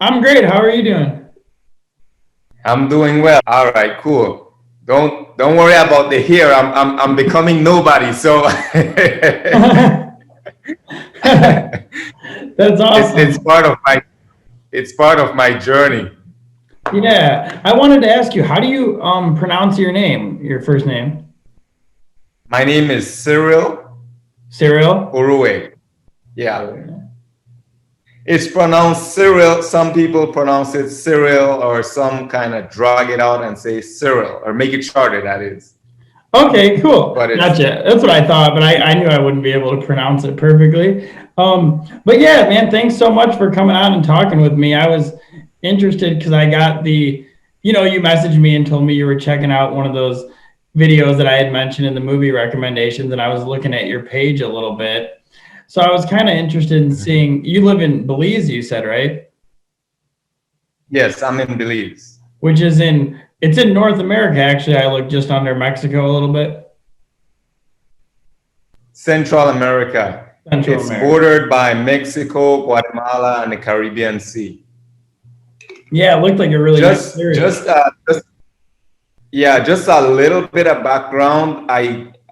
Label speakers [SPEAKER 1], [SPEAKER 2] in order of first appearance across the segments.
[SPEAKER 1] I'm great. How are you doing?
[SPEAKER 2] I'm doing well. All right, cool. Don't worry about the hair. I'm becoming nobody. So
[SPEAKER 1] That's
[SPEAKER 2] it's
[SPEAKER 1] awesome.
[SPEAKER 2] part of my journey.
[SPEAKER 1] Yeah, I wanted to ask you, how do you pronounce your name, your first name?
[SPEAKER 2] My name is Cyril
[SPEAKER 1] Cyril?
[SPEAKER 2] Urue. Yeah. It's pronounced Cyril. Some people pronounce it Cyril, or some kind of drag it out and say Cyril, or make it shorter, that is.
[SPEAKER 1] Okay, cool.
[SPEAKER 2] But it's
[SPEAKER 1] Gotcha. That's what I thought, but I knew I wouldn't be able to pronounce it perfectly. But yeah, man, thanks so much for coming on and talking with me. I was interested because I got you messaged me and told me you were checking out one of those videos that I had mentioned in the movie recommendations, and I was looking at your page a little bit. So I was kind of interested in seeing, you live in Belize, you said, right?
[SPEAKER 2] Yes, I'm in Belize.
[SPEAKER 1] Which is it's in North America, actually. I looked just under Mexico a little bit.
[SPEAKER 2] Central America.
[SPEAKER 1] Central
[SPEAKER 2] It's
[SPEAKER 1] America.
[SPEAKER 2] bordered by Mexico, Guatemala, and the Caribbean Sea.
[SPEAKER 1] Yeah, it looked like a really nice
[SPEAKER 2] Just,
[SPEAKER 1] area.
[SPEAKER 2] just, uh, just, yeah, just a little bit of background.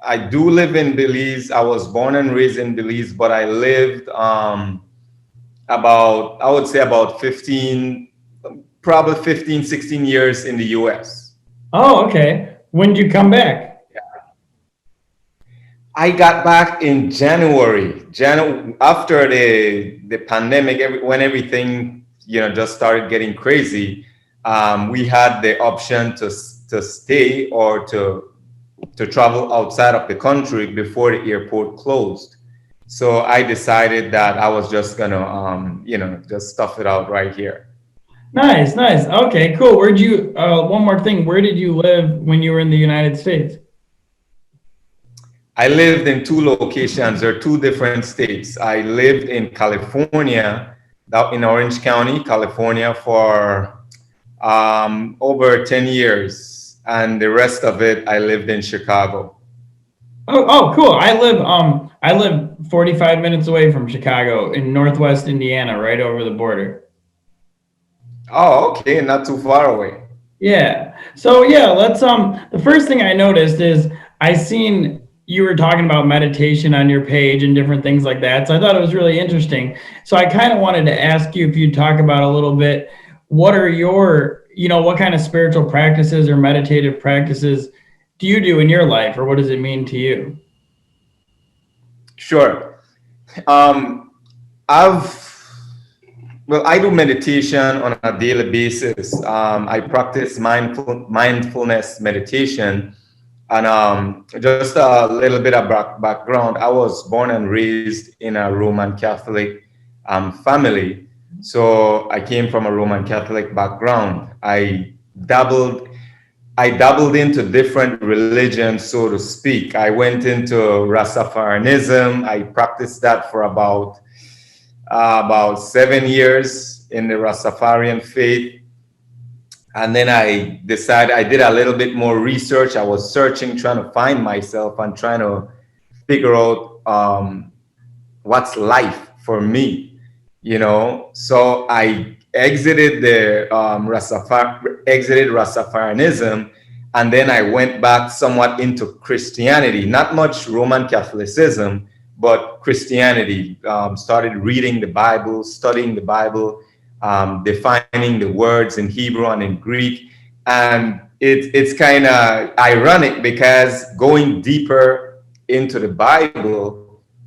[SPEAKER 2] I do live in Belize. I was born and raised in Belize, but I lived I would say about 15, probably 15, 16 years in the US.
[SPEAKER 1] Oh, okay. When did you come back?
[SPEAKER 2] I got back in January, after the pandemic, when everything just started getting crazy. We had the option to stay or to travel outside of the country before the airport closed. So I decided that I was just gonna just stuff it out right here.
[SPEAKER 1] Nice, nice. Okay, cool. One more thing. Where did you live when you were in the United States?
[SPEAKER 2] I lived in two locations. There are two different states. I lived in California, in Orange County, California, for over 10 years. And the rest of it, I lived in Chicago.
[SPEAKER 1] Oh, cool. I live 45 minutes away from Chicago in Northwest Indiana, right over the border.
[SPEAKER 2] Oh, okay, not too far away.
[SPEAKER 1] Yeah. So yeah, let's the first thing I noticed is I seen you were talking about meditation on your page and different things like that. So I thought it was really interesting. So I kind of wanted to ask you if you'd talk about a little bit what are what kind of spiritual practices or meditative practices do you do in your life, or what does it mean to you?
[SPEAKER 2] Sure. Um, I've I do meditation on a daily basis. I practice mindfulness meditation. And just a little bit of background, I was born and raised in a Roman Catholic family. So I came from a Roman Catholic background. I dabbled into different religions, so to speak. I went into Rastafarianism. I practiced that for about 7 years in the Rastafarian faith. And then I did a little bit more research. I was searching, trying to find myself and trying to figure out what's life for me. So I exited Rastafarianism, and then I went back somewhat into Christianity. Not much Roman Catholicism, but Christianity. Started reading the Bible, studying the Bible, defining the words in Hebrew and in Greek. And it's kind of ironic because going deeper into the Bible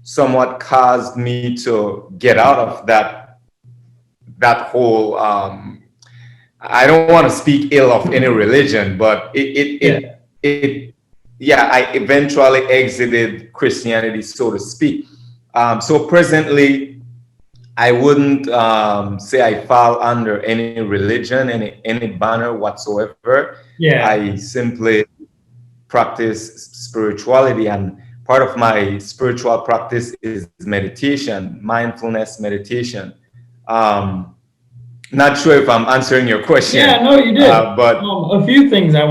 [SPEAKER 2] somewhat caused me to get out of that whole I don't want to speak ill of any religion, but it yeah, I eventually exited Christianity, so to speak. So presently, I wouldn't say I fall under any religion, any banner whatsoever.
[SPEAKER 1] Yeah.
[SPEAKER 2] I simply practice spirituality, and part of my spiritual practice is meditation, mindfulness meditation. Um, Not sure if I'm answering your
[SPEAKER 1] Yeah,
[SPEAKER 2] question,
[SPEAKER 1] no, you did.
[SPEAKER 2] but
[SPEAKER 1] A few things I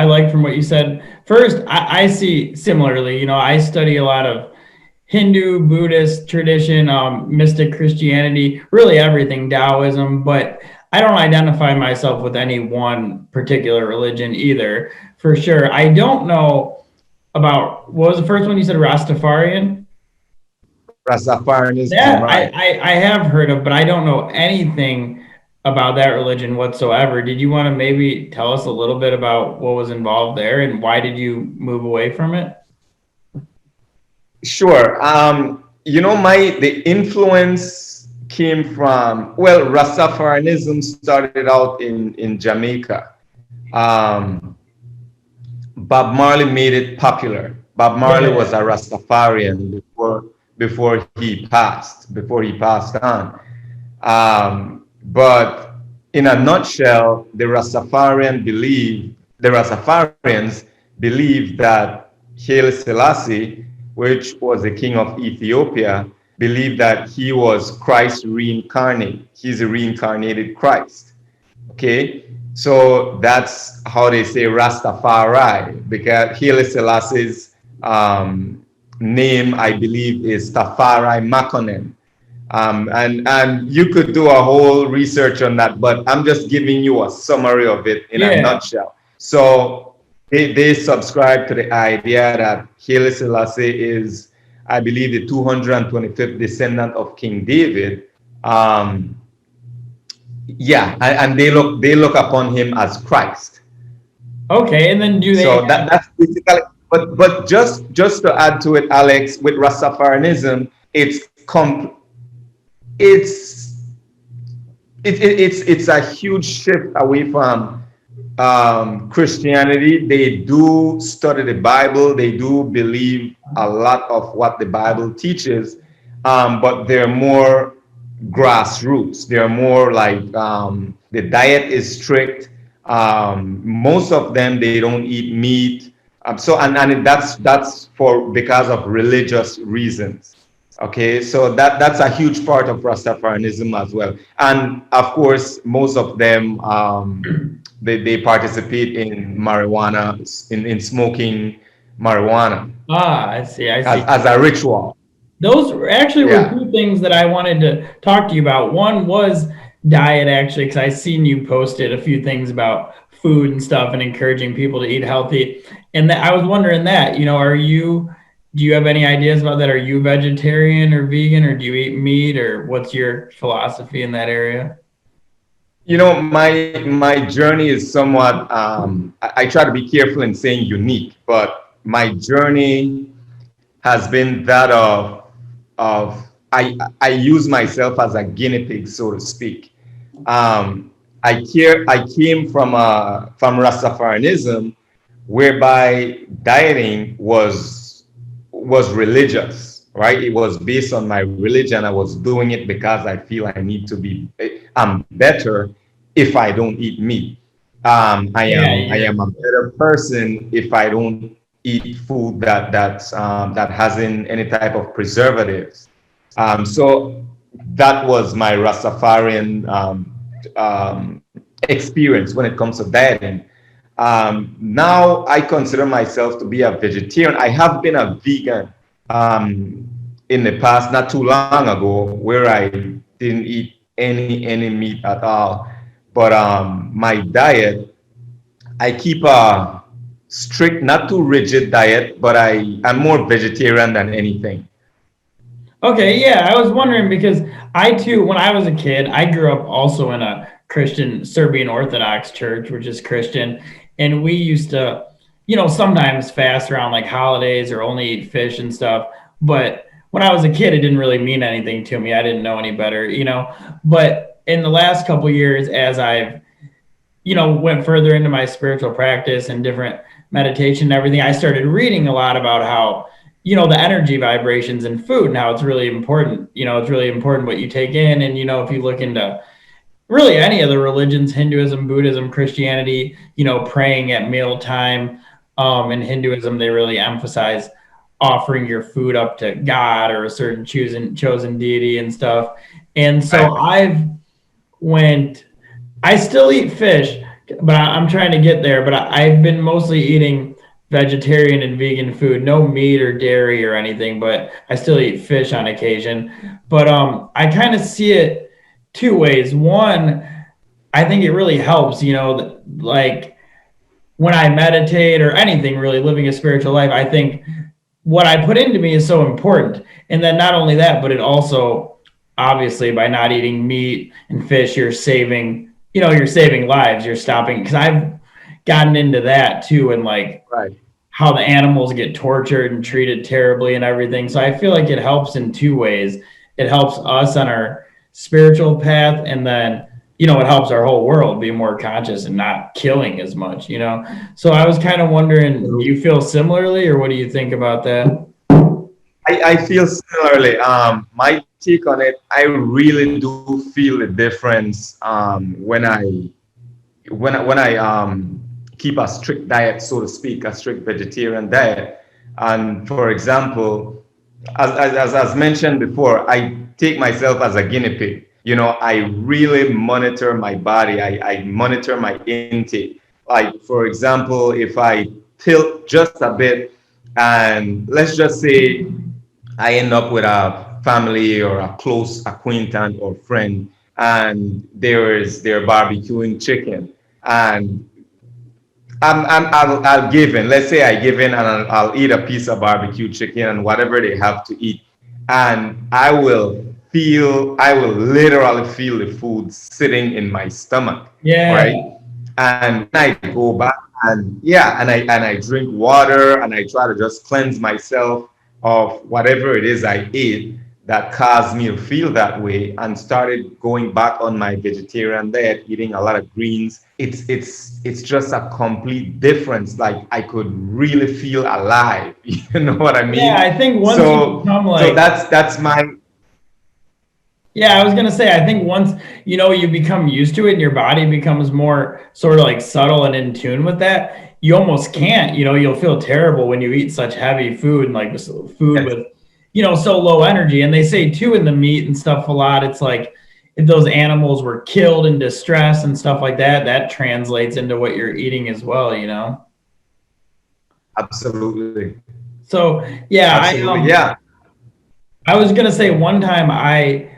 [SPEAKER 1] liked from what you said. First, I see similarly, I study a lot of Hindu, Buddhist tradition, mystic Christianity, really everything, Taoism, but I don't identify myself with any one particular religion either, for sure. I don't know about, what was the first one you said, Rastafarian?
[SPEAKER 2] Rastafarianism,
[SPEAKER 1] That
[SPEAKER 2] right?
[SPEAKER 1] I have heard of, but I don't know anything about that religion whatsoever. Did you want to maybe tell us a little bit about what was involved there and why did you move away from it?
[SPEAKER 2] Sure. The influence came from, well, Rastafarianism started out in Jamaica. Um, Bob Marley made it popular. Bob Marley was
[SPEAKER 1] Yeah.
[SPEAKER 2] a Rastafarian before he passed on. But in a nutshell, the Rastafarians believed that Haile Selassie, which was the king of Ethiopia, believed that he was Christ reincarnate. He's a reincarnated Christ. Okay, so that's how they say Rastafari, because Haile Selassie's name, I believe, is Tafari Makonnen. And you could do a whole research on that, but I'm just giving you a summary of it in a
[SPEAKER 1] Yeah.
[SPEAKER 2] nutshell. So they subscribe to the idea that Haile Selassie is, I believe, the 225th descendant of King David. Um, yeah, and they look upon him as Christ.
[SPEAKER 1] Okay. And then do they
[SPEAKER 2] So
[SPEAKER 1] have,
[SPEAKER 2] that's basically. But just to add to it, Alex, with Rastafarianism, it's it's a huge shift away from Christianity. They do study the Bible. They do believe a lot of what the Bible teaches, but they're more grassroots. They're more like the diet is strict. Most of them they don't eat meat. And that's for because of religious reasons. Okay, so that's a huge part of Rastafarianism as well. And of course, most of them they participate in marijuana, in smoking marijuana
[SPEAKER 1] I see, I see.
[SPEAKER 2] as a ritual.
[SPEAKER 1] Those actually were
[SPEAKER 2] Yeah.
[SPEAKER 1] two things that I wanted to talk to you about. One was diet, actually, because I seen you posted a few things about food and stuff and encouraging people to eat healthy. And that, I was wondering that, do you have any ideas about that? Are you vegetarian or vegan, or do you eat meat, or what's your philosophy in that area?
[SPEAKER 2] My journey is somewhat. I try to be careful in saying unique, but my journey has been that of I use myself as a guinea pig, so to speak. Um, I came from Rastafarianism, whereby dieting was religious, right? It was based on my religion. I was doing it because I feel I need to be. I'm better if I don't eat meat.
[SPEAKER 1] Yeah,
[SPEAKER 2] I
[SPEAKER 1] you're
[SPEAKER 2] am a better person if I don't eat food that hasn't any type of preservatives. So that was my Rastafarian experience when it comes to dieting. Now I consider myself to be a vegetarian. I have been a vegan in the past, not too long ago, where I didn't eat any meat at all. But my diet, I keep a strict, not too rigid diet, but I'm more vegetarian than anything.
[SPEAKER 1] okay. Yeah, I was wondering because I too, when I was a kid, I grew up also in a Christian Serbian Orthodox church, which is Christian, and we used to, sometimes fast around like holidays or only eat fish and stuff. But when I was a kid, it didn't really mean anything to me. I didn't know any better. But in the last couple years, as I've went further into my spiritual practice and different meditation and everything, I started reading a lot about how, the energy vibrations in food and how it's really important. It's really important what you take in. And, if you look into really any of the religions, Hinduism, Buddhism, Christianity, praying at mealtime, in Hinduism, they really emphasize offering your food up to God or a certain chosen deity and stuff. And so
[SPEAKER 2] Right.
[SPEAKER 1] went I still eat fish, but I'm trying to get there. But I've been mostly eating vegetarian and vegan food, no meat or dairy or anything, but I still eat fish on occasion. But I kind of see it two ways. One, I think it really helps, like when I meditate or anything really living a spiritual life, I think what I put into me is so important. And then not only that, but it also obviously by not eating meat and fish, you're saving lives, you're stopping because I've gotten into that too and like
[SPEAKER 2] Right.
[SPEAKER 1] how the animals get tortured and treated terribly and everything. So I feel like it helps in two ways. It helps us on our spiritual path, and then it helps our whole world be more conscious and not killing as much. So I was kind of wondering, do you feel similarly, or what do you think about that?
[SPEAKER 2] I feel similarly. My take on it, I really do feel the difference when I keep a strict diet, so to speak, a strict vegetarian diet. And for example, as mentioned before, I take myself as a guinea pig. I really monitor my body. I monitor my intake. Like, for example, if I tilt just a bit, and let's just say I end up with a family or a close acquaintance or friend, and they're barbecuing chicken, and I'll give in. Let's say I give in, and I'll eat a piece of barbecue chicken and whatever they have to eat, and I will literally feel the food sitting in my stomach, right?
[SPEAKER 1] Yeah.
[SPEAKER 2] And when I go back and yeah, and I drink water and I try to just cleanse myself of whatever it is I ate that caused me to feel that way, and started going back on my vegetarian diet, eating a lot of greens. It's just a complete difference. Like, I could really feel alive. You know what I
[SPEAKER 1] Yeah,
[SPEAKER 2] mean?
[SPEAKER 1] I think once you
[SPEAKER 2] So
[SPEAKER 1] become
[SPEAKER 2] so
[SPEAKER 1] like,
[SPEAKER 2] that's my
[SPEAKER 1] yeah, I was gonna say, I think once you become used to it and your body becomes more sort of like subtle and in tune with that, you almost can't, you'll feel terrible when you eat such heavy food and like this food
[SPEAKER 2] yes,
[SPEAKER 1] with, so low energy. And they say too in the meat and stuff a lot, it's like if those animals were killed in distress and stuff like that, that translates into what you're eating as well.
[SPEAKER 2] absolutely,
[SPEAKER 1] So yeah,
[SPEAKER 2] absolutely, yeah.
[SPEAKER 1] I was gonna say one time I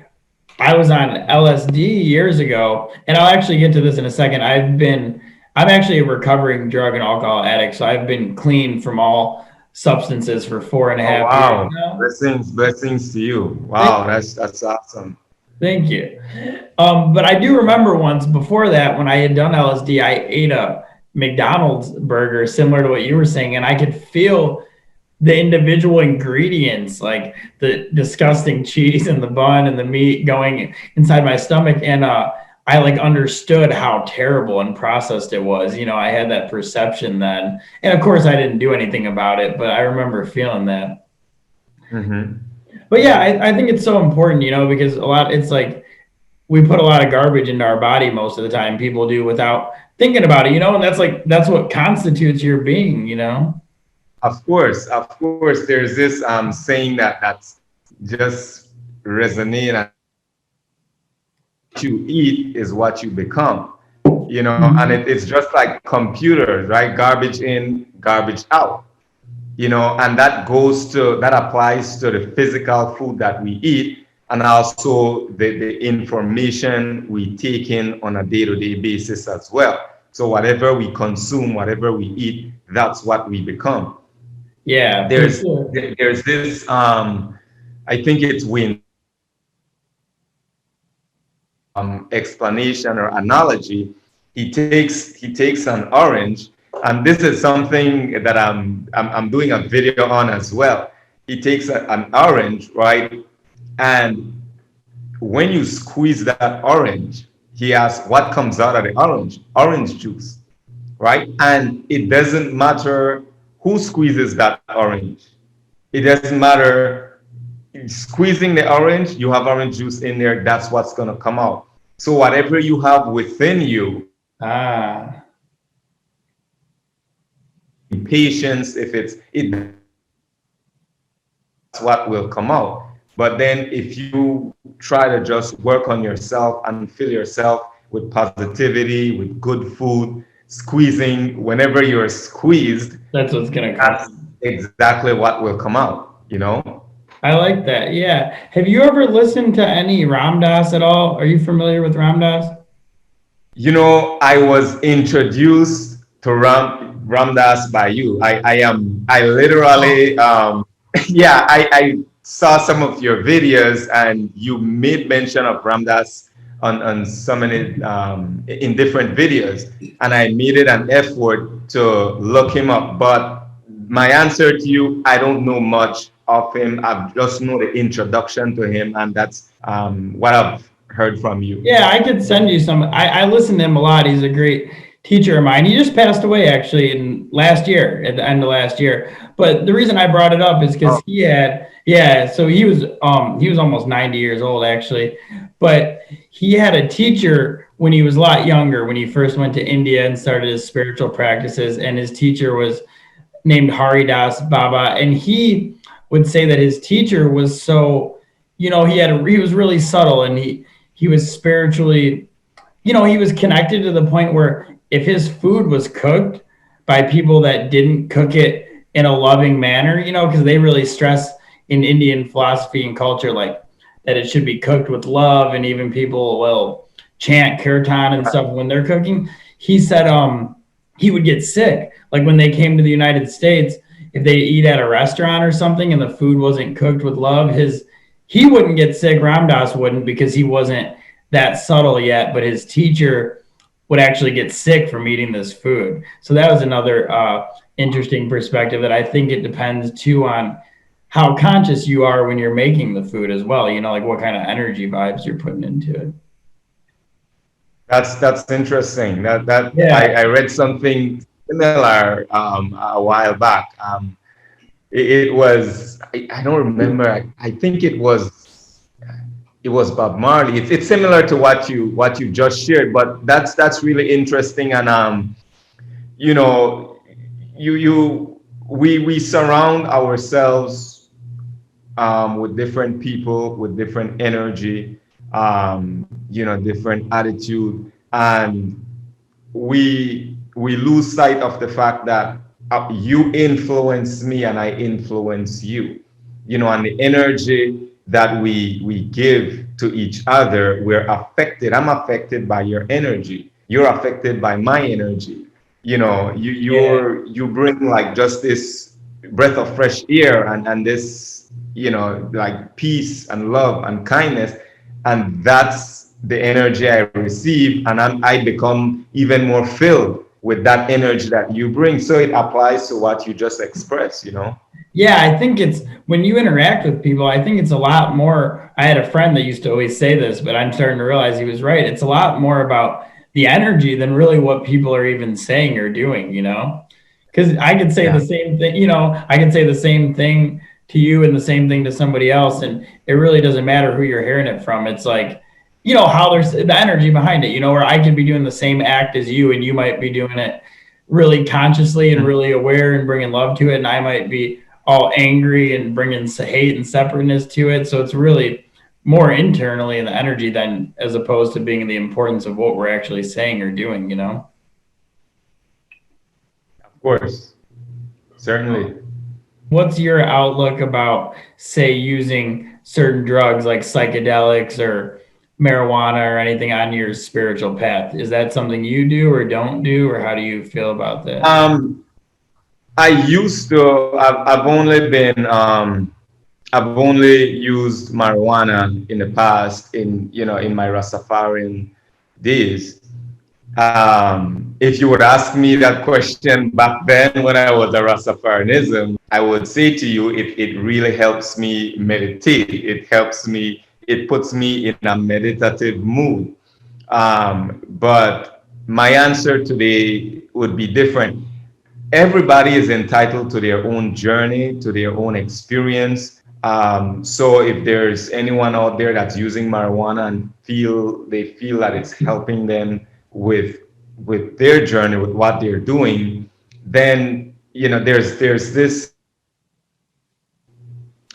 [SPEAKER 1] was on LSD years ago, and I'll actually get to this in a second. I'm actually a recovering drug and alcohol addict, so I've been clean from all substances for four and a
[SPEAKER 2] Oh
[SPEAKER 1] half years
[SPEAKER 2] wow,
[SPEAKER 1] now.
[SPEAKER 2] blessings to you.
[SPEAKER 1] Thank,
[SPEAKER 2] Wow, that's awesome.
[SPEAKER 1] thank you. But I do remember once before that when I had done LSD, I ate a McDonald's burger similar to what you were saying, and I could feel the individual ingredients, like the disgusting cheese and the bun and the meat going inside my stomach. And I like understood how terrible and processed it was. I had that perception then. And of course, I didn't do anything about it, but I remember feeling that.
[SPEAKER 2] Hmm.
[SPEAKER 1] But yeah, I think it's so important, because it's like we put a lot of garbage into our body most of the time. People do without thinking about it, and that's what constitutes your being.
[SPEAKER 2] Of course. There's this saying that's just resonate. And what you eat is what you become. And
[SPEAKER 1] Mhm.
[SPEAKER 2] it's just like computers, right? Garbage in, garbage out. And that applies to the physical food that we eat, and also the information we take in on a day-to-day basis as well. So whatever we consume, whatever we eat, that's what we become.
[SPEAKER 1] Yeah, for
[SPEAKER 2] there's
[SPEAKER 1] sure.
[SPEAKER 2] there's this I think it's Wayne explanation or analogy. He takes an orange, and this is something that I'm doing a video on as well. He takes an orange, right, and when you squeeze that orange, he asks what comes out of the orange juice, right? And it doesn't matter who squeezes that orange. It doesn't matter squeezing the orange, you have orange juice in there, that's what's going to come out. So whatever you have within you,
[SPEAKER 1] Ah,
[SPEAKER 2] patience, if it's what will come out. But then if you try to just work on yourself and fill yourself with positivity, with good food, squeezing, whenever you're squeezed,
[SPEAKER 1] That's what's gonna
[SPEAKER 2] that's
[SPEAKER 1] come.
[SPEAKER 2] exactly what will come out, you know?
[SPEAKER 1] I like that. Yeah. Have you ever listened to any Ram Dass at all? Are you familiar with Ram Dass?
[SPEAKER 2] You know, I was introduced to Ramdas by you. I literally, yeah, I saw some of your videos and you made mention of Ramdas on so many, in different videos. And I made it an effort to look him up. But my answer to you, I don't know much of him. I just know the introduction to him, and that's what I've heard from you.
[SPEAKER 1] Yeah, I could send you some. I listen to him a lot. He's a great teacher of mine. He just passed away actually in last year, at the end of last year. But the reason I brought it up is because he had, yeah, so he was almost 90 years old actually. But he had a teacher when he was a lot younger, when he first went to India and started his spiritual practices, and his teacher was named Haridas Baba, and he would say that his teacher was so, he was really subtle, and he was spiritually, he was connected to the point where if his food was cooked by people that didn't cook it in a loving manner, because they really stress in Indian philosophy and culture like that it should be cooked with love, and even people will chant kirtan and stuff when they're cooking. He said he would get sick. Like when they came to the United States, if they eat at a restaurant or something and the food wasn't cooked with love, he wouldn't get sick. Ramdas wouldn't because he wasn't that subtle yet, but his teacher would actually get sick from eating this food. So that was another interesting perspective that I think it depends too on how conscious you are when you're making the food as well. Like what kind of energy vibes you're putting into it.
[SPEAKER 2] That's interesting.
[SPEAKER 1] Yeah.
[SPEAKER 2] I read something similar a while back. It was I don't remember. I think it was Bob Marley. It's similar to what you just shared, but that's really interesting. And you know, we surround ourselves with different people with different energy, different attitude, and we lose sight of the fact that you influence me and I influence you, and the energy that we give to each other, we're affected. I'm affected by your energy. You're affected by my energy.
[SPEAKER 1] Yeah.
[SPEAKER 2] You bring like just this breath of fresh air and this, like peace and love and kindness, and that's the energy I receive, and I become even more filled with that energy that you bring. So it applies to what you just expressed.
[SPEAKER 1] Yeah, I think it's when you interact with people, I think it's a lot more. I had a friend that used to always say this, but I'm starting to realize he was right. It's a lot more about the energy than really what people are even saying or doing. Because I could say the
[SPEAKER 2] Yeah,
[SPEAKER 1] same thing, I could say the same thing to you and the same thing to somebody else, and it really doesn't matter who you're hearing it from. It's like, how there's the energy behind it, where I could be doing the same act as you, and you might be doing it really consciously and really aware and bringing love to it, and I might be all angry and bringing hate and separateness to it. So it's really more internally in the energy than as opposed to being the importance of what we're actually saying or doing.
[SPEAKER 2] of course, certainly.
[SPEAKER 1] What's your outlook about, say, using certain drugs like psychedelics or marijuana or anything on your spiritual path? Is that something you do or don't do, or how do you feel about that?
[SPEAKER 2] um I used to. I've only been. I've only used marijuana in the past, in my Rastafarian days. If you would ask me that question back then when I was a Rastafarianism, I would say to you, it really helps me meditate. It helps me. It puts me in a meditative mood. But my answer today would be different. Everybody is entitled to their own journey, to their own experience. So if there's anyone out there that's using marijuana and they feel that it's helping them with their journey, with what they're doing, then there's this.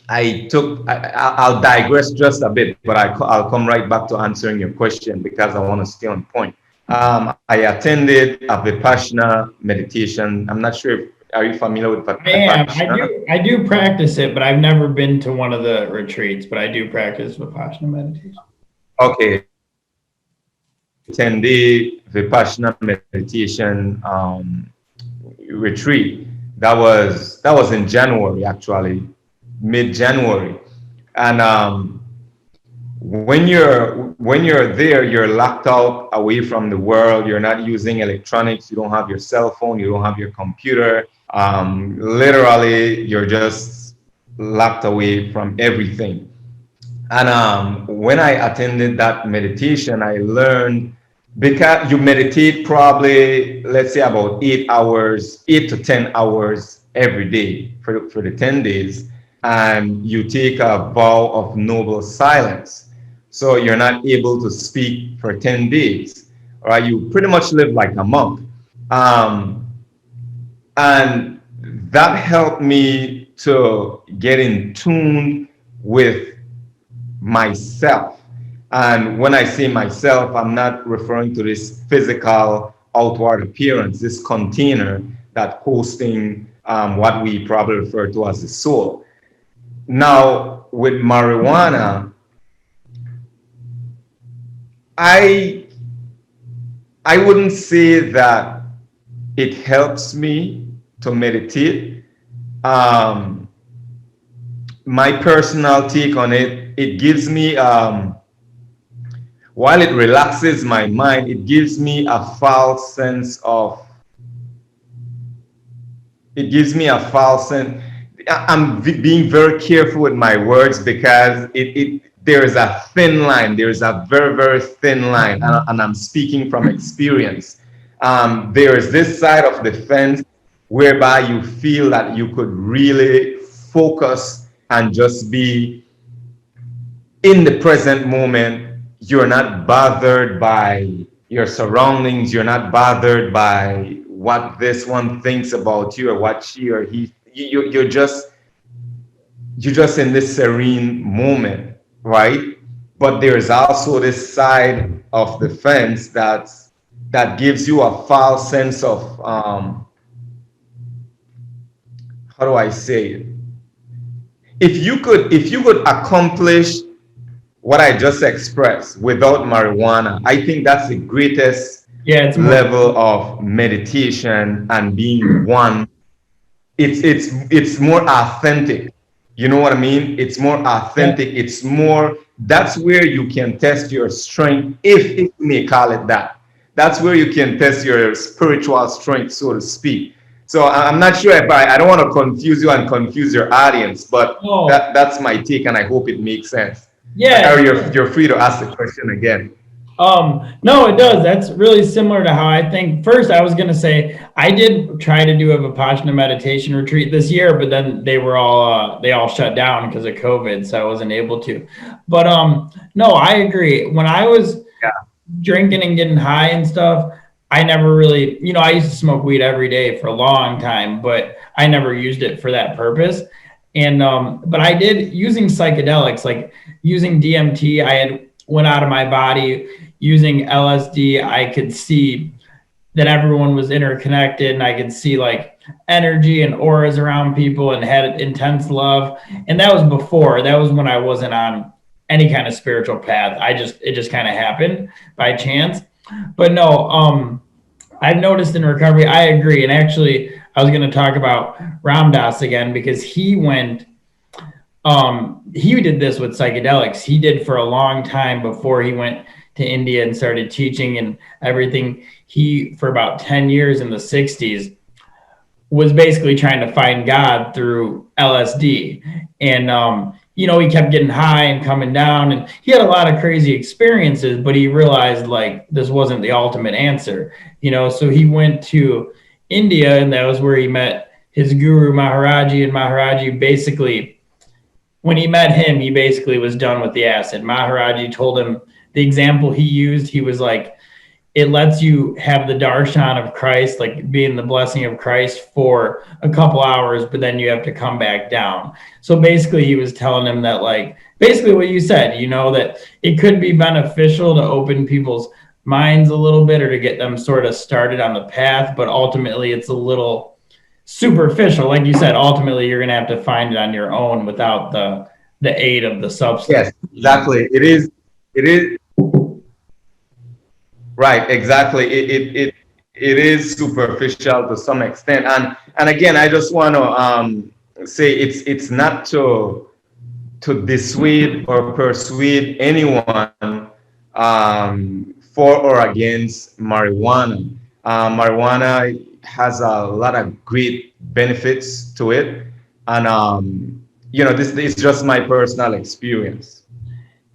[SPEAKER 2] I'll digress just a bit, but I'll come right back to answering your question because I want to stay on point. I attended a Vipassana meditation. I'm not sure if, are you familiar with
[SPEAKER 1] I am.
[SPEAKER 2] Vipassana?
[SPEAKER 1] I do practice it, but I've never been to one of the retreats. But I do practice Vipassana meditation.
[SPEAKER 2] Okay, attended Vipassana meditation retreat. That was in January, actually, mid-January, and when you're there, you're locked out away from the world. You're not using electronics. You don't have your cell phone. You don't have your computer. Literally, you're just locked away from everything. And when I attended that meditation, I learned, because you meditate probably, let's say, about 8 hours, 8 to 10 hours every day for the 10 days, and you take a vow of noble silence. So you're not able to speak for 10 days, right? You pretty much live like a monk. Um, and that helped me to get in tune with myself. And when I say myself, I'm not referring to this physical outward appearance, this container that hosting what we probably refer to as the soul. Now, with marijuana, I I wouldn't say that it helps me to meditate. Um, my personal take on it, it gives me while it relaxes my mind, it gives me a false sense of, it gives me a false sense. I'm being very careful with my words because there is a thin line. There is a very, very thin line, and I'm speaking from experience. There is this side of the fence whereby you feel that you could really focus and just be in the present moment. You're not bothered by your surroundings. You're not bothered by what this one thinks about you or what she or he. You're just in this serene moment, right? But there's also this side of the fence that gives you a false sense of how do I say it? If you could accomplish what I just expressed without marijuana, I think that's the greatest
[SPEAKER 1] Yeah, it's more.
[SPEAKER 2] level of meditation and being one. It's more authentic. You know what I mean? It's more
[SPEAKER 1] Yeah.
[SPEAKER 2] authentic. It's more, that's where you can test your strength, if you may call it that. That's where you can test your spiritual strength, so to speak. So I'm not sure if I don't want to confuse you and confuse your audience, but
[SPEAKER 1] Oh,
[SPEAKER 2] that's my take, and I hope it makes sense.
[SPEAKER 1] yeah.
[SPEAKER 2] Or you're free to ask the question again.
[SPEAKER 1] No, it does. That's really similar to how I think. First, I was gonna say I did try to do a Vipassana meditation retreat this year, but then they all shut down because of COVID, so I wasn't able to. But no, I agree. When I was
[SPEAKER 2] Yeah.
[SPEAKER 1] drinking and getting high and stuff, I never really, I used to smoke weed every day for a long time, but I never used it for that purpose. And but I did using psychedelics, like using DMT. I had went out of my body using LSD. I could see that everyone was interconnected, and I could see like energy and auras around people and had intense love. And that was before. That was when I wasn't on any kind of spiritual path. It just kind of happened by chance. But no, I've noticed in recovery, I agree. And actually, I was going to talk about Ram Dass again because he did this with psychedelics. He did for a long time before he went to India and started teaching and everything. He, for about 10 years in the 60s, was basically trying to find God through LSD. And, he kept getting high and coming down, and he had a lot of crazy experiences, but he realized like this wasn't the ultimate answer, so he went to India, and that was where he met his guru Maharaji. And Maharaji basically, when he met him, he basically was done with the acid. Maharaji told him the example he used. He was like, it lets you have the darshan of Christ, like being the blessing of Christ for a couple hours, but then you have to come back down. So basically, he was telling him that, like, basically what you said, that it could be beneficial to open people's minds a little bit or to get them sort of started on the path, but ultimately it's a little superficial. Like you said, ultimately you're going to have to find it on your own without the aid of the substance.
[SPEAKER 2] Yes, exactly. It is right. Exactly. It is superficial to some extent. And again, I just want to say it's not to dissuade or persuade anyone for or against marijuana. Marijuana has a lot of great benefits to it, and this is just my personal experience.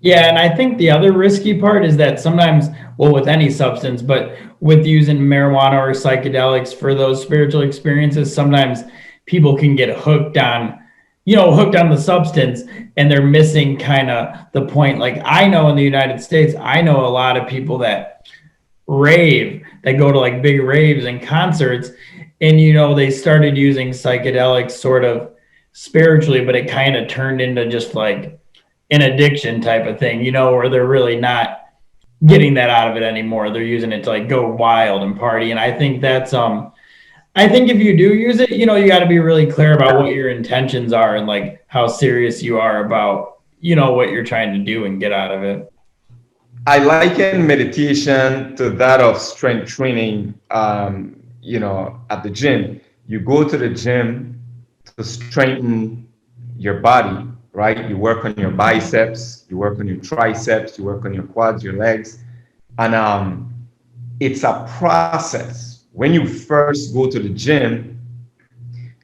[SPEAKER 1] Yeah, and I think the other risky part is that sometimes, well, with any substance, but with using marijuana or psychedelics for those spiritual experiences, sometimes people can get hooked on the substance and they're missing kind of the point. Like I know in the United States, I know a lot of people that rave, that go to like big raves and concerts, and they started using psychedelics sort of spiritually, but it kind of turned into just like an addiction type of thing, where they're really not getting that out of it anymore. They're using it to like go wild and party. And I think I think if you do use it, you got to be really clear about what your intentions are and like how serious you are about, what you're trying to do and get out of it.
[SPEAKER 2] I liken meditation to that of strength training. At the gym, you go to the gym to strengthen your body, right? You work on your biceps, you work on your triceps, you work on your quads, your legs, and it's a process. When you first go to the gym,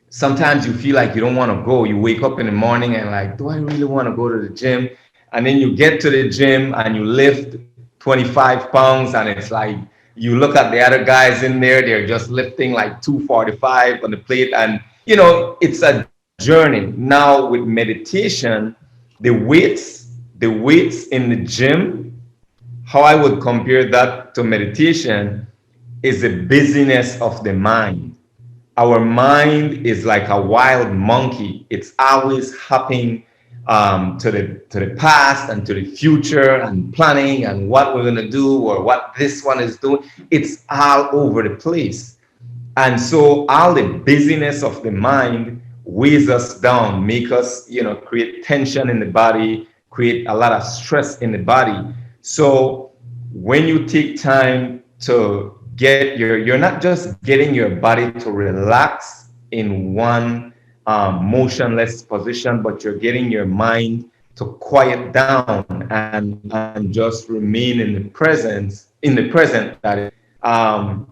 [SPEAKER 2] sometimes you feel like you don't want to go. You wake up in the morning and like, do I really want to go to the gym? And then you get to the gym and you lift 25 pounds and it's like you look at the other guys in there, they're just lifting like 245 on the plate. And it's a journey. Now with meditation, the weights in the gym, how I would compare that to meditation is the busyness of the mind. Our mind is like a wild monkey. It's always hopping to the past and to the future and planning and what we're gonna do or what this one is doing. It's all over the place. And so all the busyness of the mind weighs us down, make us, create tension in the body, create a lot of stress in the body. So when you take time to you're not just getting your body to relax in one motionless position, but you're getting your mind to quiet down and just remain in the present that is. And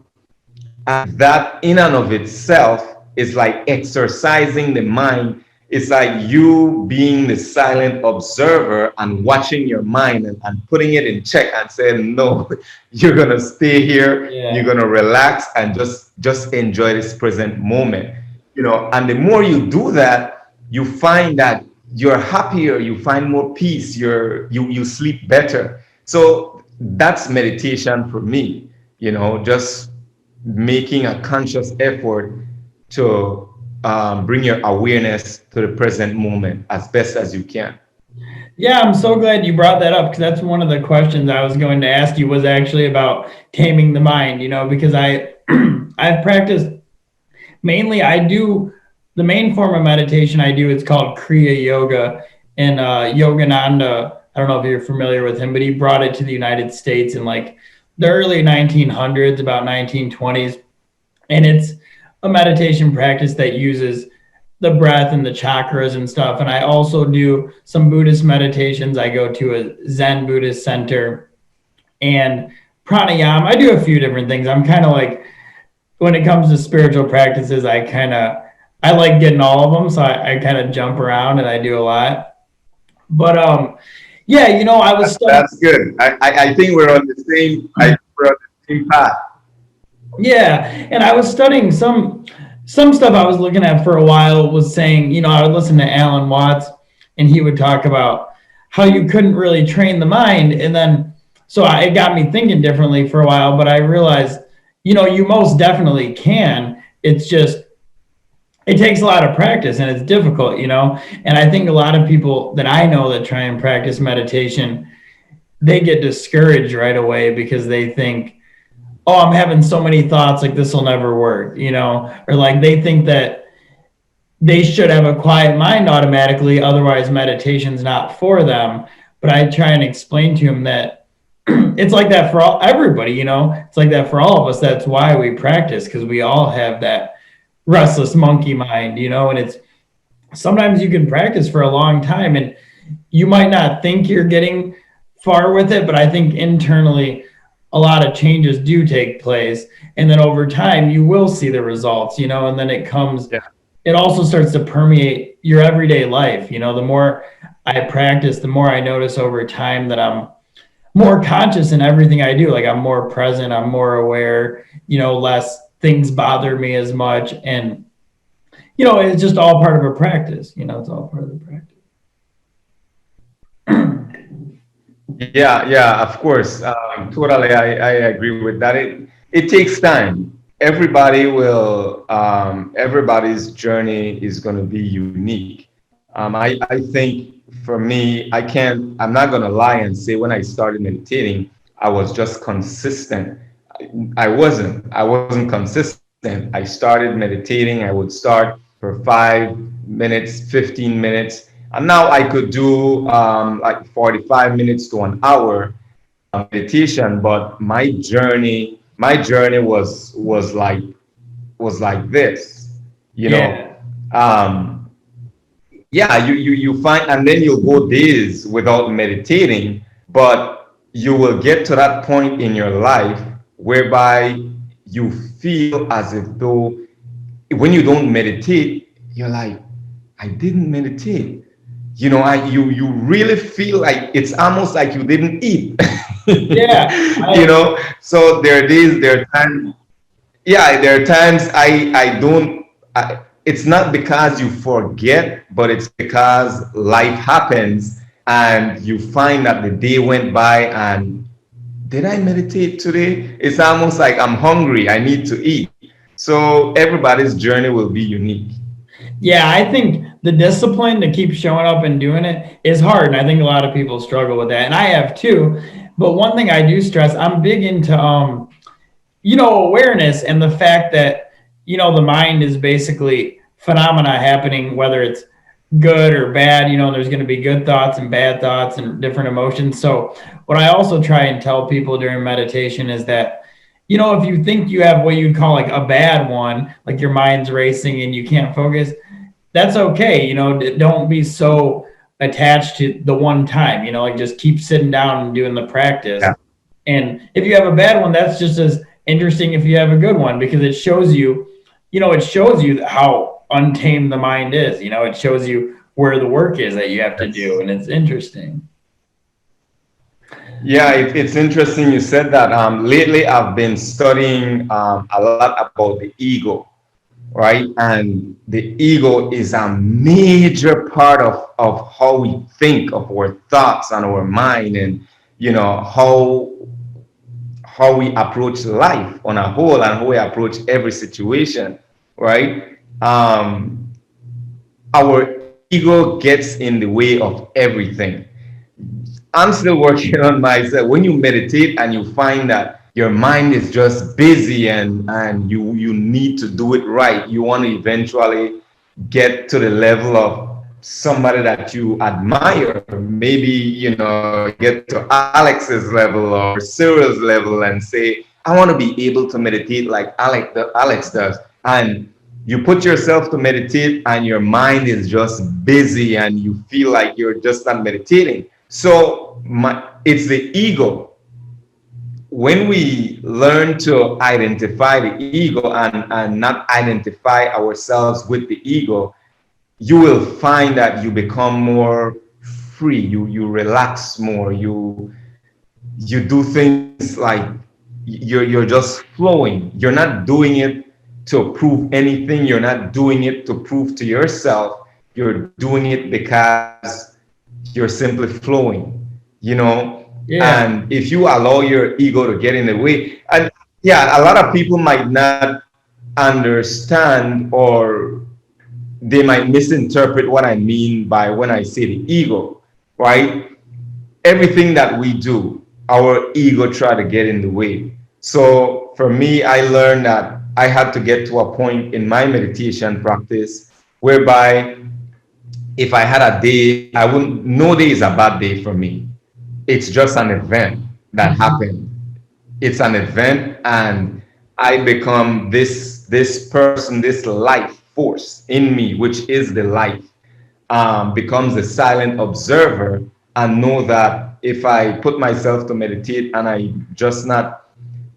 [SPEAKER 2] that in and of itself is like exercising the mind. It's like you being the silent observer and watching your mind and putting it in check and saying, no, you're gonna stay here, you're
[SPEAKER 1] Yeah.
[SPEAKER 2] gonna relax and just enjoy this present moment. And the more you do that, you find that you're happier, you find more peace, you sleep better. So that's meditation for me, just making a conscious effort to bring your awareness to the present moment as best as you can.
[SPEAKER 1] Yeah, I'm so glad you brought that up because that's one of the questions I was going to ask you was actually about taming the mind, because I've practiced mainly I do the main form of meditation I do, it's called Kriya Yoga. And Yogananda, I don't know if you're familiar with him, but he brought it to the United States in like the early 1900s, about 1920s. And it's a meditation practice that uses the breath and the chakras and stuff. And I also do some Buddhist meditations. I go to a Zen Buddhist center and pranayama. I do a few different things. I'm kind of like, when it comes to spiritual practices, I like getting all of them. So I kind of jump around and I do a lot. But yeah, I was studying.
[SPEAKER 2] That's good. I think we're on the same. I think we're on the same path.
[SPEAKER 1] Yeah, and I was studying some stuff I was looking at for a while was saying, I would listen to Alan Watts and he would talk about how you couldn't really train the mind. And then it got me thinking differently for a while, but I realized, you most definitely can. It's just it takes a lot of practice and it's difficult. And I think a lot of people that I know that try and practice meditation, they get discouraged right away because they think, oh, I'm having so many thoughts, like this will never work, or like they think that they should have a quiet mind automatically, otherwise meditation's not for them. But I try and explain to them that it's like that for everybody, it's like that for all of us. That's why we practice, because we all have that restless monkey mind, and it's sometimes you can practice for a long time and you might not think you're getting far with it, but I think internally a lot of changes do take place. And then over time, you will see the results, and then
[SPEAKER 2] Yeah.
[SPEAKER 1] it also starts to permeate your everyday life. The more I practice, the more I notice over time that I'm more conscious in everything I do. Like I'm more present, I'm more aware, less things bother me as much. And, it's just all part of a practice, it's all part of the practice.
[SPEAKER 2] Yeah, yeah, of course. Totally, I agree with that. It takes time. Everybody's journey is going to be unique. I think for me, I'm not going to lie and say when I started meditating, I was just consistent. I wasn't consistent. I started meditating. I would start for 5 minutes, 15 minutes, and now I could do like 45 minutes to an hour meditation. But my journey was like this, you know.
[SPEAKER 1] Yeah.
[SPEAKER 2] Um, yeah, you find, and then you'll go days without meditating, but you will get to that point in your life whereby you feel as if though when you don't meditate, you're like, I didn't meditate. You really feel like it's almost like you didn't eat.
[SPEAKER 1] Yeah.
[SPEAKER 2] So there are times, yeah, there are times I don't. It's not because you forget, but it's because life happens, and you find that the day went by, and did I meditate today? It's almost like I'm hungry. I need to eat. So everybody's journey will be unique.
[SPEAKER 1] Yeah, I think the discipline to keep showing up and doing it is hard. And I think a lot of people struggle with that. And I have too. But one thing I do stress, I'm big into awareness and the fact that, the mind is basically phenomena happening, whether it's good or bad, there's going to be good thoughts and bad thoughts and different emotions. So what I also try and tell people during meditation is that, if you think you have what you'd call like a bad one, like your mind's racing and you can't focus, that's okay. Don't be so attached to the one time, like just keep sitting down and doing the practice.
[SPEAKER 2] Yeah.
[SPEAKER 1] And if you have a bad one, that's just as interesting if you have a good one, because it shows you how untamed the mind is. It shows you where the work is that you have to do.
[SPEAKER 2] Yes.
[SPEAKER 1] And it's interesting.
[SPEAKER 2] Yeah, it's interesting you said that. Lately, I've been studying a lot about the ego, right? And the ego is a major part of how we think, of our thoughts and our mind, and how we approach life on a whole, and how we approach every situation, right? Our ego gets in the way of everything. I'm still working on myself. When you meditate and you find that your mind is just busy, and you need to do it right, you want to eventually get to the level of somebody that you admire. Maybe, get to Alex's level or Cyril's level and say, I want to be able to meditate like Alex does. And you put yourself to meditate and your mind is just busy and you feel like you're just not meditating. So it's the ego. When we learn to identify the ego, and not identify ourselves with the ego, you will find that you become more free. You relax more. You do things like you're just flowing. You're not doing it to prove anything. You're not doing it to prove to yourself. You're doing it because you're simply flowing.
[SPEAKER 1] Yeah.
[SPEAKER 2] And if you allow your ego to get in the way, and yeah, a lot of people might not understand, or they might misinterpret what I mean by when I say the ego, right? everything that we do, our ego try to get in the way. So for me, I learned that I had to get to a point in my meditation practice whereby if I had a day, I wouldn't, no day is a bad day for me. It's just an event that happened. It's an event, and I become this person, this life force in me, which is the life, becomes a silent observer, and know that if I put myself to meditate and I just not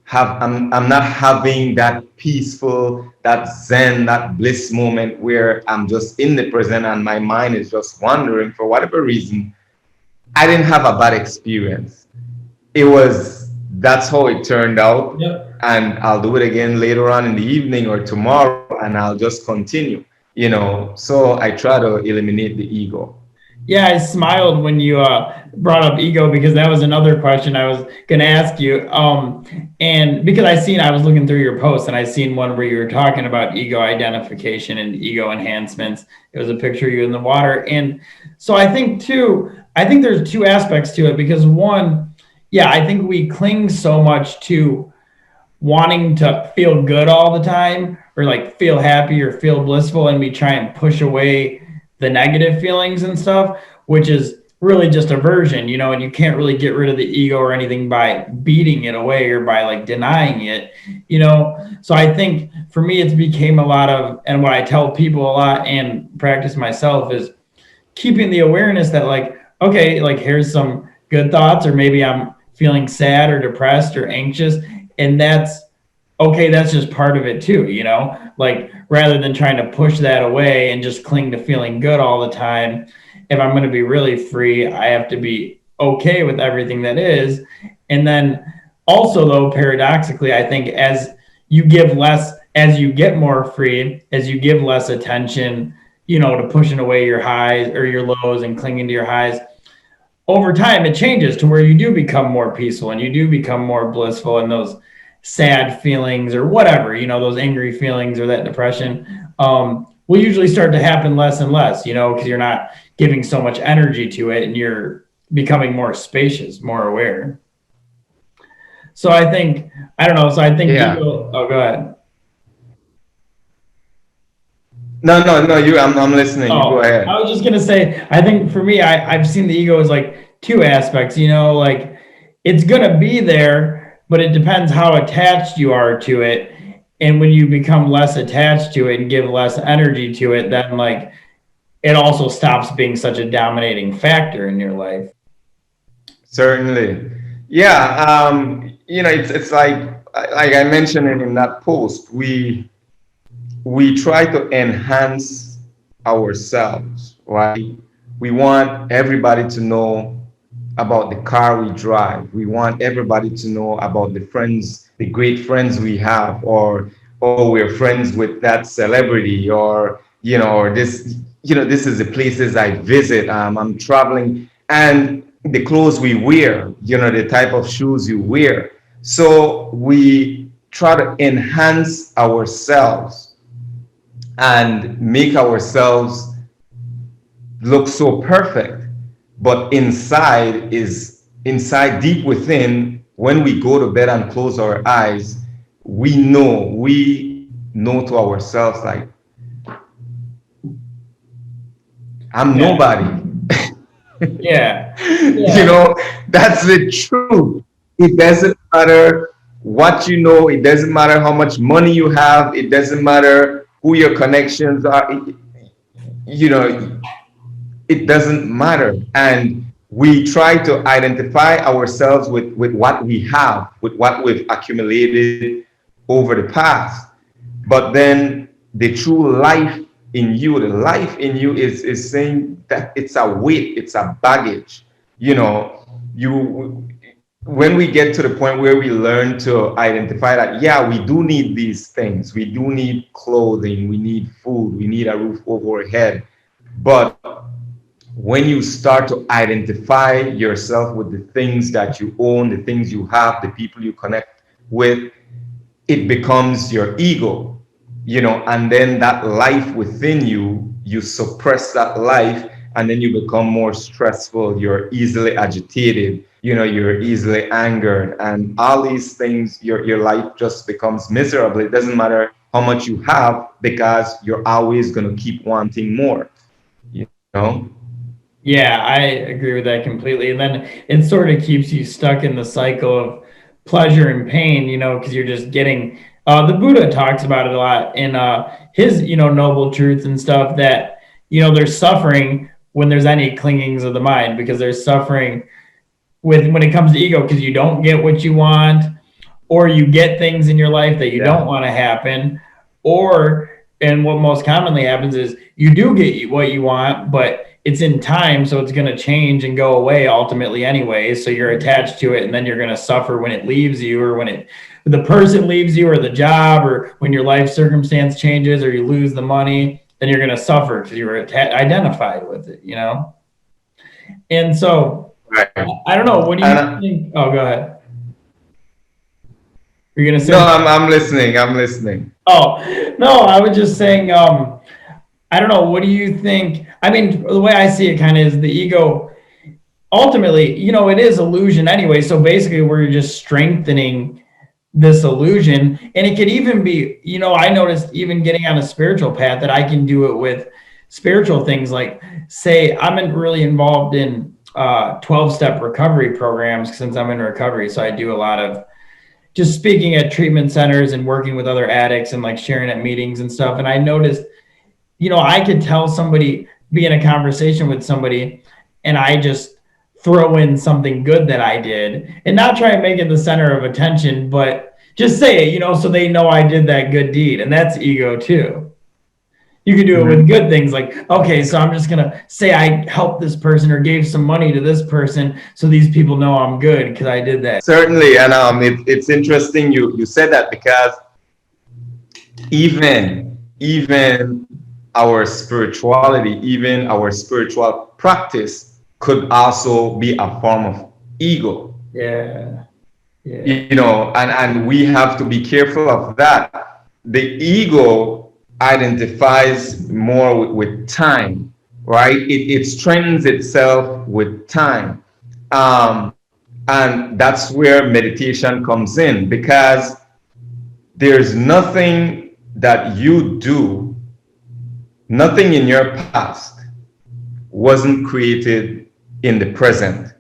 [SPEAKER 2] have I'm not having that peaceful, that zen, that bliss moment where I'm just in the present and my mind is just wandering for whatever reason, I didn't have a bad experience. It was, that's how it turned out.
[SPEAKER 1] Yep.
[SPEAKER 2] And I'll do it again later on in the evening or tomorrow, and I'll just continue, so I try to eliminate the ego.
[SPEAKER 1] Yeah, I smiled when you brought up ego because that was another question I was going to ask you. And because I was looking through your posts and I seen one where you were talking about ego identification and ego enhancements. It was a picture of you in the water. And so I think there's two aspects to it because one, yeah, I think we cling so much to wanting to feel good all the time or like feel happy or feel blissful, and we try and push away the negative feelings and stuff, which is really just aversion, and you can't really get rid of the ego or anything by beating it away or by like denying it, so I think for me it's became a lot of, and what I tell people a lot and practice myself is keeping the awareness that like, okay, like here's some good thoughts, or maybe I'm feeling sad or depressed or anxious, and that's okay, that's just part of it too, like rather than trying to push that away and just cling to feeling good all the time. If I'm going to be really free, I have to be okay with everything that is. And then also, though, paradoxically, I think as you get more free, as you give less attention, to pushing away your highs or your lows and clinging to your highs, over time it changes to where you do become more peaceful and you do become more blissful, and those sad feelings or whatever, those angry feelings or that depression, will usually start to happen less and less, because you're not giving so much energy to it and you're becoming more spacious, more aware. So I don't know. So I think
[SPEAKER 2] Yeah.
[SPEAKER 1] ego, oh, go ahead.
[SPEAKER 2] No, no, no, I'm listening. You go
[SPEAKER 1] Oh, I
[SPEAKER 2] ahead.
[SPEAKER 1] was just gonna say, I think for me, I've seen the ego as like two aspects, like it's gonna be there, but it depends how attached you are to it. And when you become less attached to it and give less energy to it, then like it also stops being such a dominating factor in your life.
[SPEAKER 2] Certainly. Yeah. It's like I mentioned in that post, we try to enhance ourselves, right? We want everybody to know about the car we drive. We want everybody to know about the friends, the great friends we have, or oh, we're friends with that celebrity, or this, this is the places I visit. I'm traveling, and the clothes we wear, the type of shoes you wear. So we try to enhance ourselves and make ourselves look so perfect, but inside deep within, when we go to bed and close our eyes, we know to ourselves like, I'm
[SPEAKER 1] Yeah.
[SPEAKER 2] nobody.
[SPEAKER 1] Yeah.
[SPEAKER 2] you
[SPEAKER 1] Yeah.
[SPEAKER 2] know that's the truth. It doesn't matter what you know, it doesn't matter how much money you have, it doesn't matter who your connections are. You know it doesn't matter. And we try to identify ourselves with what we have, with what we've accumulated over the past. But then the true life in you, the life in you is saying that it's a weight, it's a baggage. You know, you when we get to the point where we learn to identify that, yeah, we do need these things, we do need clothing, we need food, we need a roof over our head. But when you start to identify yourself with the things that you own, the things you have, the people you connect with, it becomes your ego, and then that life within you, you suppress that life, and then you become more stressful, you're easily agitated, you're easily angered, and all these things, your life just becomes miserable. It doesn't matter how much you have, because you're always going to keep wanting more, you know?
[SPEAKER 1] Yeah, I agree with that completely. And then it sort of keeps you stuck in the cycle of pleasure and pain, because you're just getting, the Buddha talks about it a lot in his, noble truths and stuff, that, there's suffering when there's any clingings of the mind, because there's suffering when it comes to ego, because you don't get what you want, or you get things in your life that you don't want to happen, or, and what most commonly happens is you do get what you want, but it's in time, so it's going to change and go away ultimately anyway. So you're attached to it, and then you're going to suffer when it leaves you, or when the person leaves you, or the job, or when your life circumstance changes, or you lose the money. Then you're going to suffer because you're identified with it, And so
[SPEAKER 2] Right.
[SPEAKER 1] I don't know. What do you
[SPEAKER 2] And
[SPEAKER 1] think? Oh, go ahead. You're going to
[SPEAKER 2] no,
[SPEAKER 1] say?
[SPEAKER 2] I'm listening. I'm listening.
[SPEAKER 1] Oh, no, I was just saying, I don't know. What do you think? I mean, the way I see it kind of is the ego, ultimately, it is illusion anyway. So basically, we're just strengthening this illusion. And it could even be, I noticed even getting on a spiritual path that I can do it with spiritual things. Like, say, really involved in 12-step recovery programs since I'm in recovery. So I do a lot of just speaking at treatment centers and working with other addicts and like sharing at meetings and stuff. And I noticed, I could tell somebody, be in a conversation with somebody, and I just throw in something good that I did and not try and make it the center of attention, but just say it, so they know I did that good deed. And that's ego too. You can do it with good things, like, okay, so I'm just going to say I helped this person or gave some money to this person so these people know I'm good because I did that.
[SPEAKER 2] Certainly, and it's interesting you said that, because even our spirituality, even our spiritual practice could also be a form of ego.
[SPEAKER 1] Yeah. Yeah.
[SPEAKER 2] And we have to be careful of that. The ego identifies more with time, right? It strengthens itself with time. Um, and that's where meditation comes in, because there's nothing that you do, nothing in your past wasn't created in the present,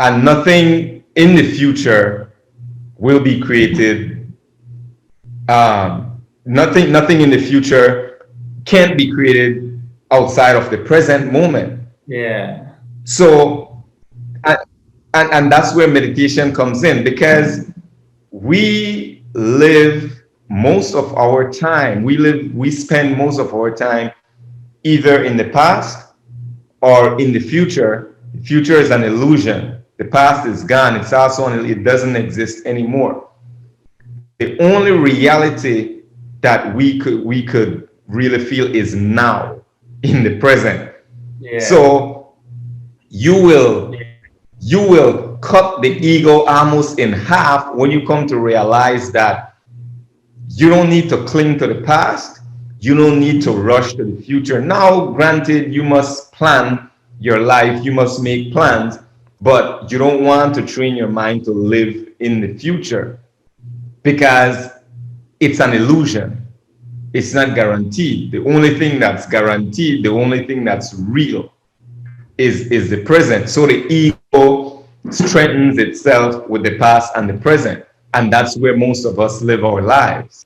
[SPEAKER 2] and nothing in the future will be created. Nothing in the future can't be created outside of the present moment.
[SPEAKER 1] Yeah.
[SPEAKER 2] So, and that's where meditation comes in, because we live most of our time, we spend most of our time either in the past or in the future. The future is an illusion. The past is gone. It's also it doesn't exist anymore. The only reality that we could really feel is now, in the present.
[SPEAKER 1] Yeah.
[SPEAKER 2] So you will cut the ego almost in half when you come to realize that you don't need to cling to the past. You don't need to rush to the future. Now, granted, you must plan your life, you must make plans, but you don't want to train your mind to live in the future, because it's an illusion. It's not guaranteed. The only thing that's guaranteed, the only thing that's real is the present. So the ego strengthens itself with the past and the present. And that's where most of us live our lives.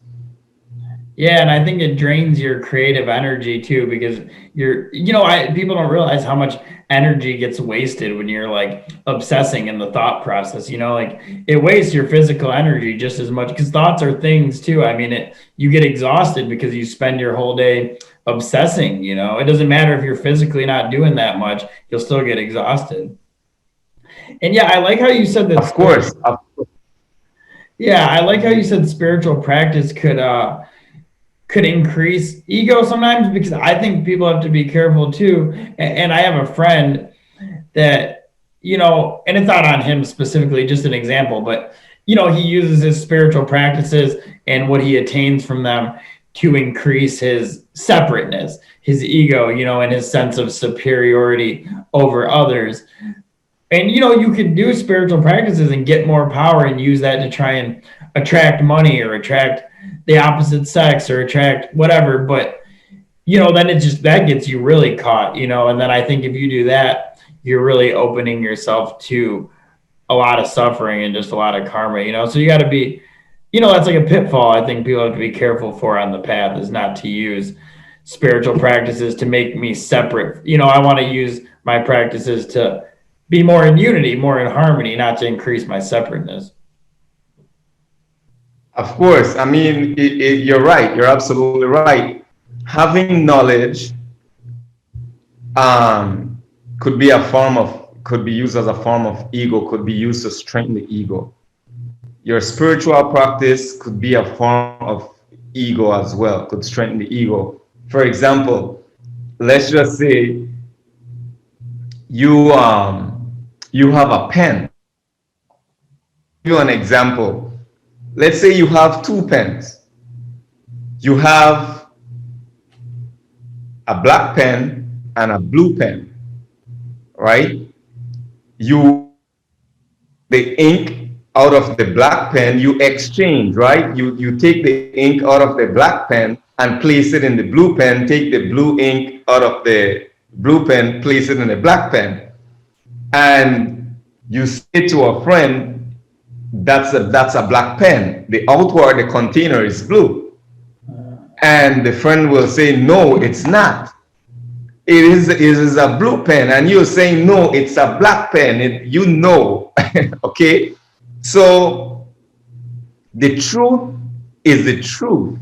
[SPEAKER 1] Yeah, and I think it drains your creative energy too, because people don't realize how much energy gets wasted when you're like obsessing in the thought process. Like it wastes your physical energy just as much, because thoughts are things too. I mean, you get exhausted because you spend your whole day obsessing. It doesn't matter if you're physically not doing that much, you'll still get exhausted. And yeah, I like how you said that.
[SPEAKER 2] Of course.
[SPEAKER 1] Yeah, I like how you said spiritual practice could increase ego sometimes, because I think people have to be careful too. And I have a friend that, and it's not on him specifically, just an example, but, he uses his spiritual practices and what he attains from them to increase his separateness, his ego, and his sense of superiority over others. And you could do spiritual practices and get more power and use that to try and attract money or attract the opposite sex or attract whatever. But then it just that gets you really caught, and then I think if you do that, you're really opening yourself to a lot of suffering and just a lot of karma. So you got to be, that's like a pitfall I think people have to be careful for on the path, is not to use spiritual practices to make me separate. I want to use my practices to be more in unity, more in harmony, not to increase my separateness.
[SPEAKER 2] Of course. I mean, you're right. You're absolutely right. Having knowledge could be could be used as a form of ego, could be used to strengthen the ego. Your spiritual practice could be a form of ego as well, could strengthen the ego. For example, let's just say you have a pen. Give you an example. Let's say you have two pens. You have a black pen and a blue pen, right? You the ink out of the black pen, you exchange, right? You take the ink out of the black pen and place it in the blue pen, take the blue ink out of the blue pen, place it in the black pen. And you say to a friend, that's a black pen. The outward, the container is blue. And the friend will say, no, it's not. It is a blue pen. And you're saying, no, it's a black pen. Okay? So the truth is the truth.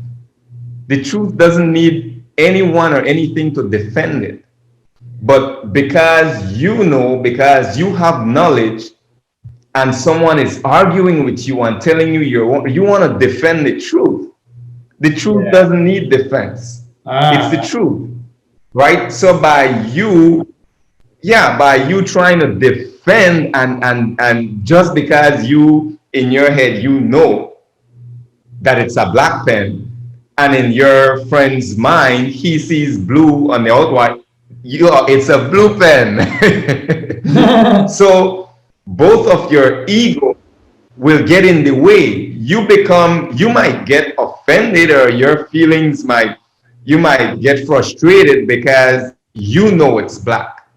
[SPEAKER 2] The truth doesn't need anyone or anything to defend it. But because you have knowledge, and someone is arguing with you and telling you you want to defend the truth. The truth doesn't need defense. It's the truth, right? So by you trying to defend and just because you in your head that it's a black pen, and in your friend's mind he sees blue on the outward, it's a blue pen. So both of your ego will get in the way. You might get offended, or your feelings you might get frustrated because it's black.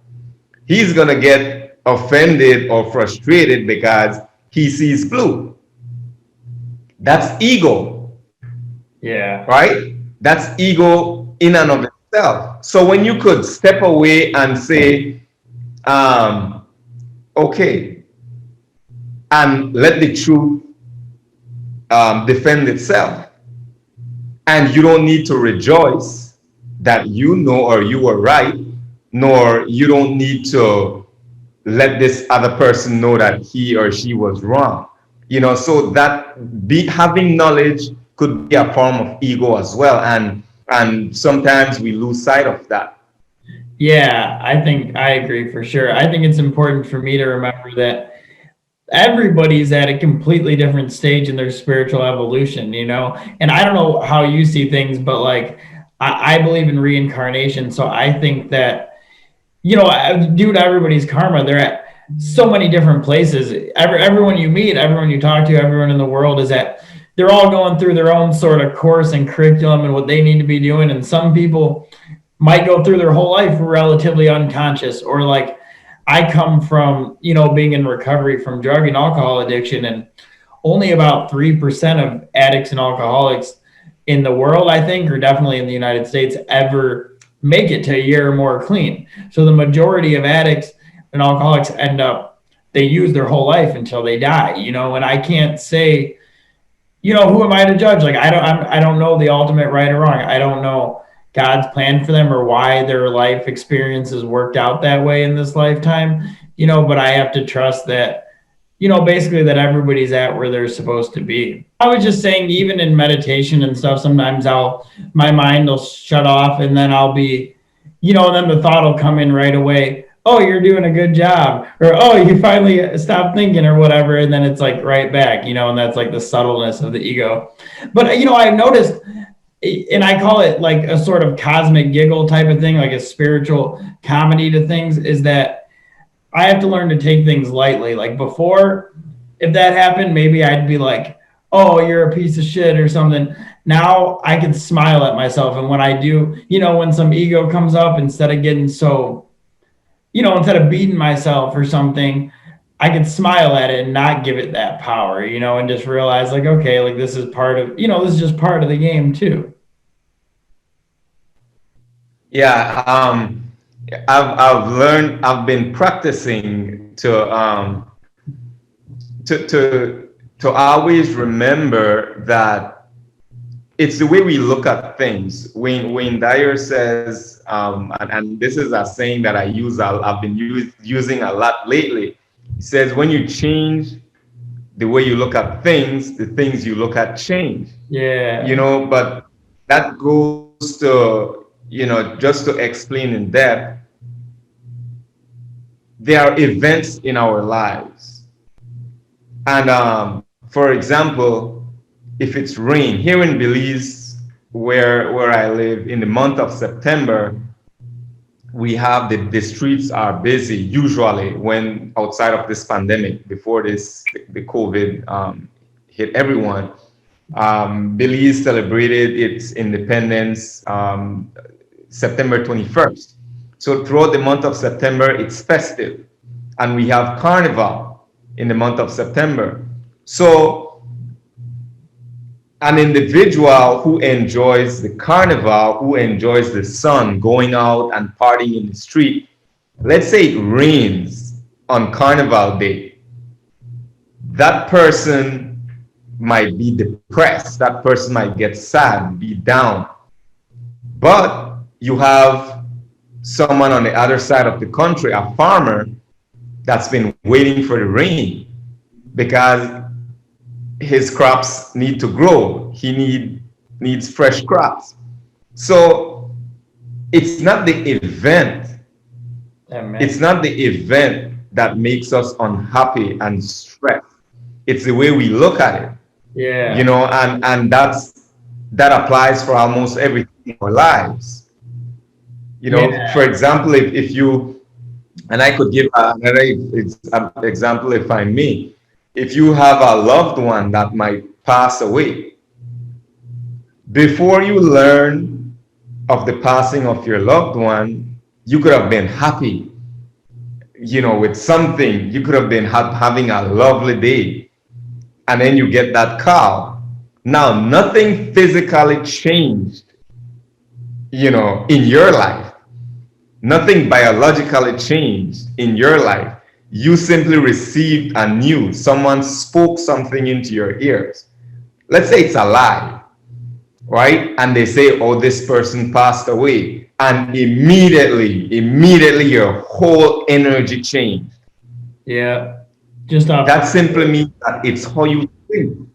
[SPEAKER 2] He's gonna get offended or frustrated because he sees blue. That's ego.
[SPEAKER 1] Yeah.
[SPEAKER 2] Right? That's ego in and of itself. So when you could step away and say, okay, and let the truth defend itself. And you don't need to rejoice that or you were right, nor you don't need to let this other person know that he or she was wrong. So that having knowledge could be a form of ego as well. And sometimes we lose sight of that.
[SPEAKER 1] Yeah, I think I agree for sure. I think it's important for me to remember that everybody's at a completely different stage in their spiritual evolution, and I don't know how you see things, but like I believe in reincarnation. So I think that, due to everybody's karma, they're at so many different places. Everyone you meet, everyone you talk to, everyone in the world they're all going through their own sort of course and curriculum and what they need to be doing. And some people might go through their whole life relatively unconscious, or like I come from, being in recovery from drug and alcohol addiction, and only about 3% of addicts and alcoholics in the world, I think, or definitely in the United States, ever make it to a year or more clean. So the majority of addicts and alcoholics they use their whole life until they die, and I can't say, who am I to judge? Like, I don't know the ultimate right or wrong. I don't know God's plan for them or why their life experiences worked out that way in this lifetime, but I have to trust that, basically that everybody's at where they're supposed to be. I was just saying, even in meditation and stuff, sometimes my mind will shut off, and then I'll be, and then the thought will come in right away. Oh, you're doing a good job, or, oh, you finally stopped thinking, or whatever. And then it's like right back, and that's like the subtleness of the ego. But, I've noticed and I call it like a sort of cosmic giggle type of thing, like a spiritual comedy to things, is that I have to learn to take things lightly. Like before, if that happened, maybe I'd be like, "Oh, you're a piece of shit" or something. Now I can smile at myself, and when I do, when some ego comes up, instead of getting so, instead of beating myself or something, I can smile at it and not give it that power, and just realize like, okay, like this is part of, this is just part of the game too.
[SPEAKER 2] Yeah, I've been practicing to always remember that it's the way we look at things. When Dyer says, and this is a saying that I've been using a lot lately. He says, when you change the way you look at things, the things you look at change.
[SPEAKER 1] Yeah.
[SPEAKER 2] But that goes to, just to explain in depth, there are events in our lives. And for example, if it's rain here in Belize, where I live, in the month of September, we have the streets are busy usually when outside of this pandemic, before the COVID hit everyone. Belize celebrated its independence September 21st. So throughout the month of September, it's festive. And we have Carnival in the month of September. So an individual who enjoys the Carnival, who enjoys the sun, going out and partying in the street, let's say it rains on Carnival Day, that person might be depressed, that person might get sad, be down. But you have someone on the other side of the country, a farmer, that's been waiting for the rain because his crops need to grow. Needs fresh crops. So it's not the event. It's not the event that makes us unhappy and stressed. It's the way we look at it.
[SPEAKER 1] Yeah.
[SPEAKER 2] And that applies for almost everything in our lives.
[SPEAKER 1] Yeah.
[SPEAKER 2] For example, if you, and I could give another example if I may, if you have a loved one that might pass away, before you learn of the passing of your loved one, you could have been happy, with something. You could have been having a lovely day. And then you get that call. Now, nothing physically changed, in your life. Nothing biologically changed in your life. You simply received a news. Someone spoke something into your ears. Let's say it's a lie, right? And they say, oh, this person passed away. And immediately your whole energy changed.
[SPEAKER 1] Yeah. Just off.
[SPEAKER 2] That simply means that it's how you think.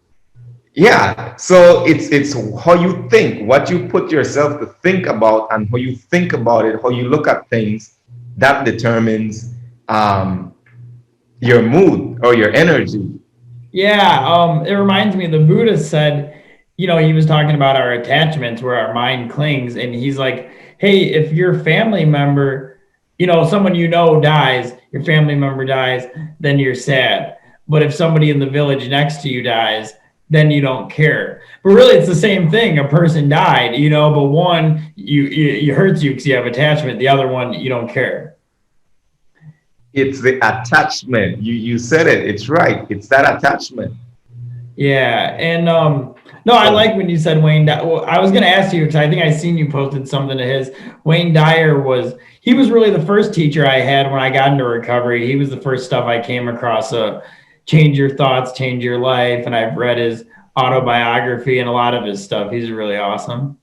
[SPEAKER 2] Yeah. So it's how you think, what you put yourself to think about, and how you think about it, how you look at things, that determines your mood or your energy.
[SPEAKER 1] Yeah. It reminds me, the Buddha said, he was talking about our attachments where our mind clings. And he's like, hey, if your family member, someone dies, your family member dies, then you're sad. But if somebody in the village next to you dies, then you don't care. But really, it's the same thing. A person died, but one you hurts you because you have attachment. The other one, you don't care.
[SPEAKER 2] It's the attachment. You said it. It's right. It's that attachment.
[SPEAKER 1] Yeah, and no, I like when you said Wayne. Well, I was going to ask you because I think I seen you posted something to his. Wayne Dyer he was really the first teacher I had when I got into recovery. He was the first stuff I came across. Change Your Thoughts, Change Your Life, and I've read his autobiography and a lot of his stuff. He's really awesome.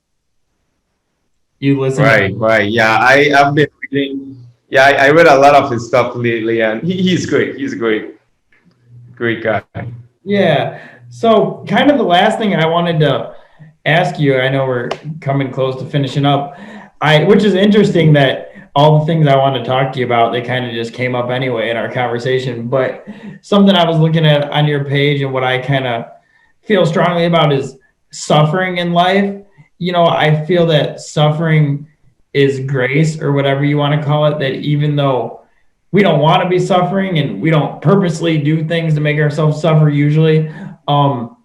[SPEAKER 1] You listen to him?
[SPEAKER 2] Right. Yeah, I've been reading. Yeah, I read a lot of his stuff lately, and he's great. He's a great guy.
[SPEAKER 1] Yeah. So, kind of the last thing I wanted to ask you, I know we're coming close to finishing up. Which is interesting that all the things I want to talk to you about, they kind of just came up anyway in our conversation. But something I was looking at on your page and what I kind of feel strongly about is suffering in life. I feel that suffering is grace or whatever you want to call it, that even though we don't want to be suffering and we don't purposely do things to make ourselves suffer usually, um,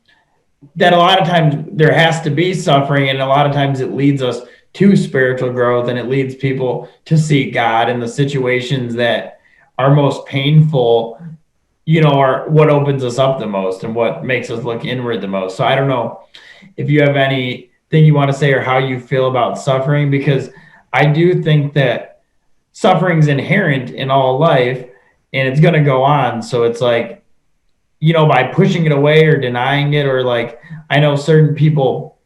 [SPEAKER 1] that a lot of times there has to be suffering, and a lot of times it leads us to spiritual growth, and it leads people to see God in the situations that are most painful, are what opens us up the most and what makes us look inward the most. So I don't know if you have anything you want to say or how you feel about suffering, because I do think that suffering's inherent in all life and it's going to go on. So it's like, by pushing it away or denying it, or like, I know certain people,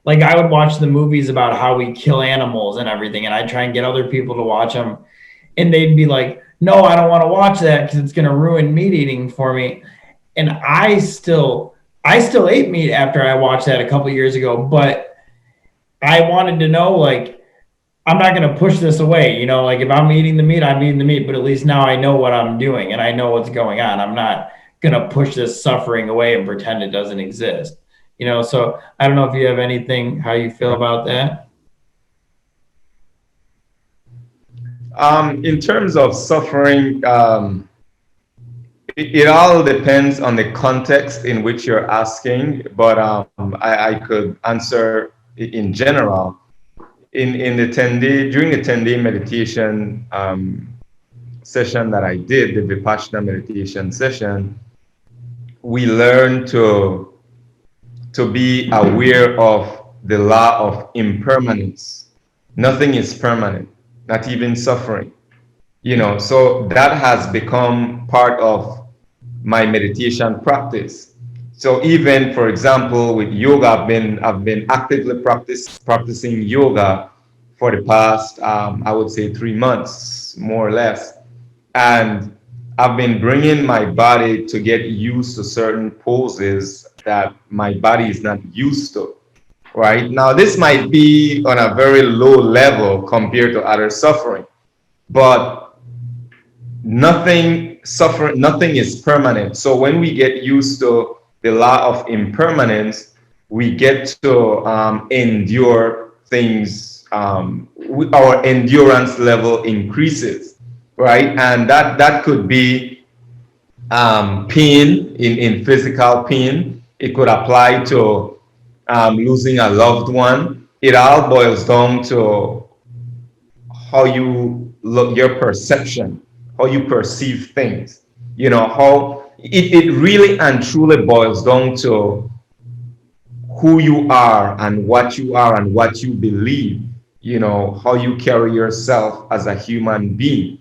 [SPEAKER 1] like I would watch the movies about how we kill animals and everything, and I'd try and get other people to watch them, and they'd be like, no, I don't want to watch that because it's going to ruin meat eating for me. And I still ate meat after I watched that a couple years ago, but I wanted to know, like, I'm not going to push this away. Like if I'm eating the meat, I'm eating the meat, but at least now I know what I'm doing and I know what's going on. I'm not going to push this suffering away and pretend it doesn't exist. So I don't know if you have anything, how you feel about that.
[SPEAKER 2] In terms of suffering, it all depends on the context in which you're asking, but I could answer in general. In the 10-day, during the 10-day meditation session that I did, the Vipassana meditation session, we learned to be aware of the law of impermanence. Nothing is permanent, not even suffering. So that has become part of my meditation practice. So even, for example, with yoga, I've been actively practicing yoga for the past I would say 3 months, more or less, and I've been bringing my body to get used to certain poses that my body is not used to. Right now, this might be on a very low level compared to other suffering, but nothing is permanent. So when we get used to the law of impermanence, we get to endure things. Our endurance level increases, right? And that could be pain, in physical pain. It could apply to losing a loved one. It all boils down to how you look, your perception, how you perceive things. How it really and truly boils down to who you are and what you believe, how you carry yourself as a human being.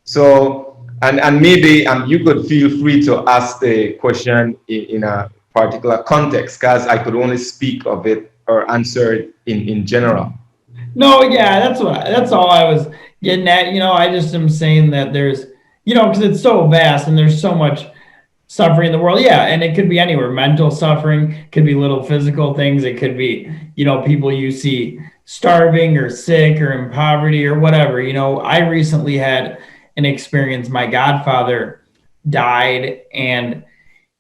[SPEAKER 2] So, and maybe you could feel free to ask the question in a particular context, because I could only speak of it or answer it in general.
[SPEAKER 1] No, yeah, that's all I was getting at. I just am saying that there's, because it's so vast and there's so much suffering in the world. Yeah, and it could be anywhere. Mental suffering could be little physical things. It could be, people you see starving or sick or in poverty or whatever. I recently had an experience. My godfather died, and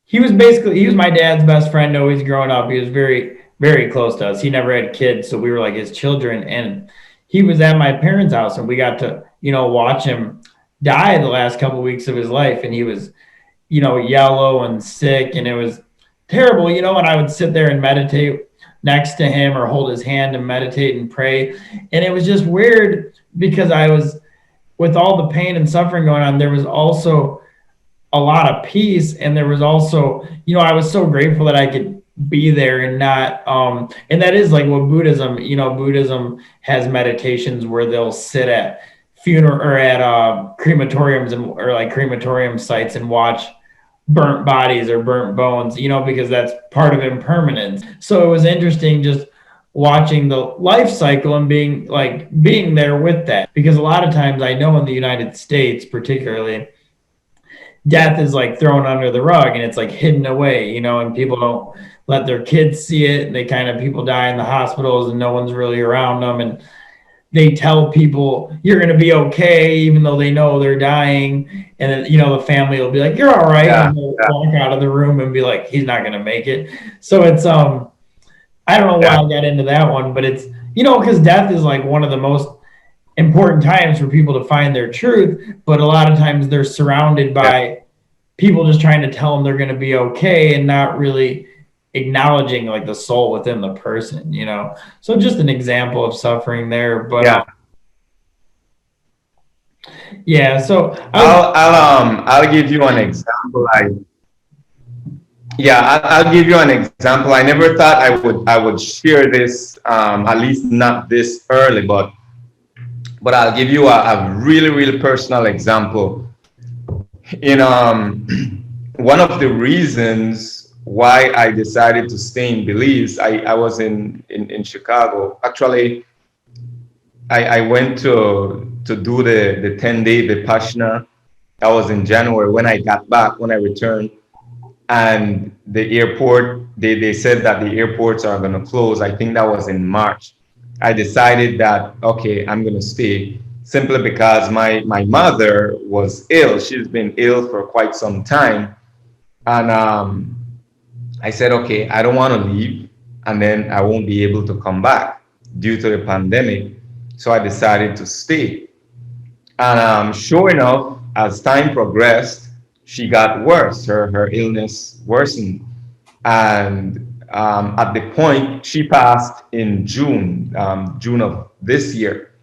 [SPEAKER 1] he was my dad's best friend always growing up. He was very, very close to us. He never had kids, so we were like his children. And he was at my parents' house, and we got to, watch him die the last couple of weeks of his life. And he was, yellow and sick, and it was terrible, and I would sit there and meditate next to him or hold his hand and meditate and pray. And it was just weird because I was, with all the pain and suffering going on, there was also a lot of peace, and there was also, I was so grateful that I could be there and not and that is like what Buddhism has meditations where they'll sit at funeral or at crematoriums or like crematorium sites and watch burnt bodies or burnt bones, because that's part of impermanence. So it was interesting just watching the life cycle and being there with that, because a lot of times I know in the United States particularly, death is like thrown under the rug and it's like hidden away, and people don't let their kids see it. And they kind of, people die in the hospitals and no one's really around them. And they tell people you're going to be okay, even though they know they're dying. And then, the family will be like, you're all right.
[SPEAKER 2] Yeah,
[SPEAKER 1] And they'll walk out of the room and be like, he's not going to make it. So it's, I don't know why
[SPEAKER 2] Yeah.
[SPEAKER 1] I got into that one, but it's, because death is like one of the most important times for people to find their truth, but a lot of times they're surrounded
[SPEAKER 2] Yeah.
[SPEAKER 1] by people just trying to tell them they're going to be okay and not really acknowledging like the soul within the person. So just an example of suffering there, but
[SPEAKER 2] Yeah.
[SPEAKER 1] yeah, so I was
[SPEAKER 2] I'll give you an example. I'll give you an example. I never thought I would share this, at least not this early, but I'll give you a really, really personal example. In one of the reasons why I decided to stay in Belize, I was in Chicago. Actually, I went to do the 10-day Vipassana. That was in January. When I got back, when I returned, and the airport, they said that the airports are going to close. I think that was in March. I decided that, okay, I'm going to stay simply because my mother was ill. She's been ill for quite some time. And I said, okay, I don't want to leave, and then I won't be able to come back due to the pandemic. So I decided to stay. And sure enough, as time progressed, she got worse. Her illness worsened. And at the point, she passed in June of this year.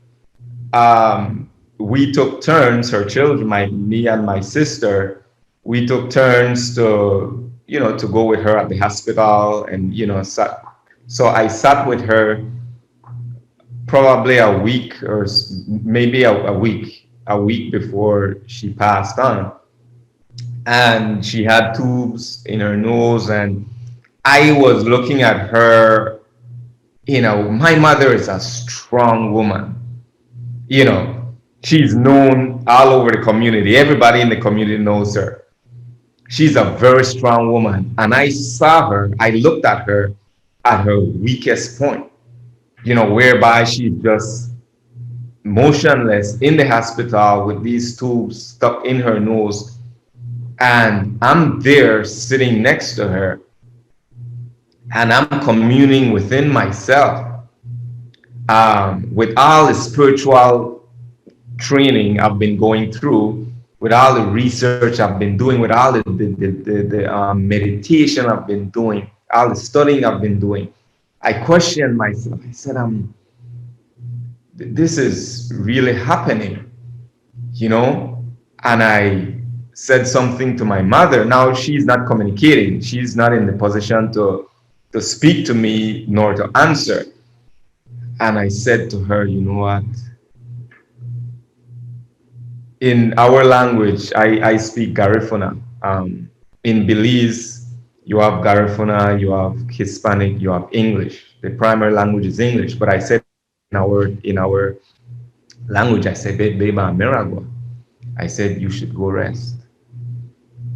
[SPEAKER 2] We took turns, her children, me and my sister, we took turns to go with her at the hospital, and so I sat with her probably a week, or maybe a week before she passed on. And she had tubes in her nose, and I was looking at her. My mother is a strong woman. you know she's known all over the community. Everybody in the community knows her. She's a very strong woman, and I looked at her weakest point, whereby she's just motionless in the hospital with these tubes stuck in her nose. And I'm there sitting next to her, and I'm communing within myself, with all the spiritual training I've been going through, with all the research I've been doing, with all the meditation I've been doing, all the studying I've been doing. I questioned myself. I said, this is really happening, you know? And I said something to my mother. Now she's not communicating. She's not in the position to speak to me nor to answer. And I said to her, you know what? In our language, I speak Garifuna. In Belize, you have Garifuna, you have Hispanic, you have English. The primary language is English. But I said in our language, I said, Beba Miragua. I said, you should go rest.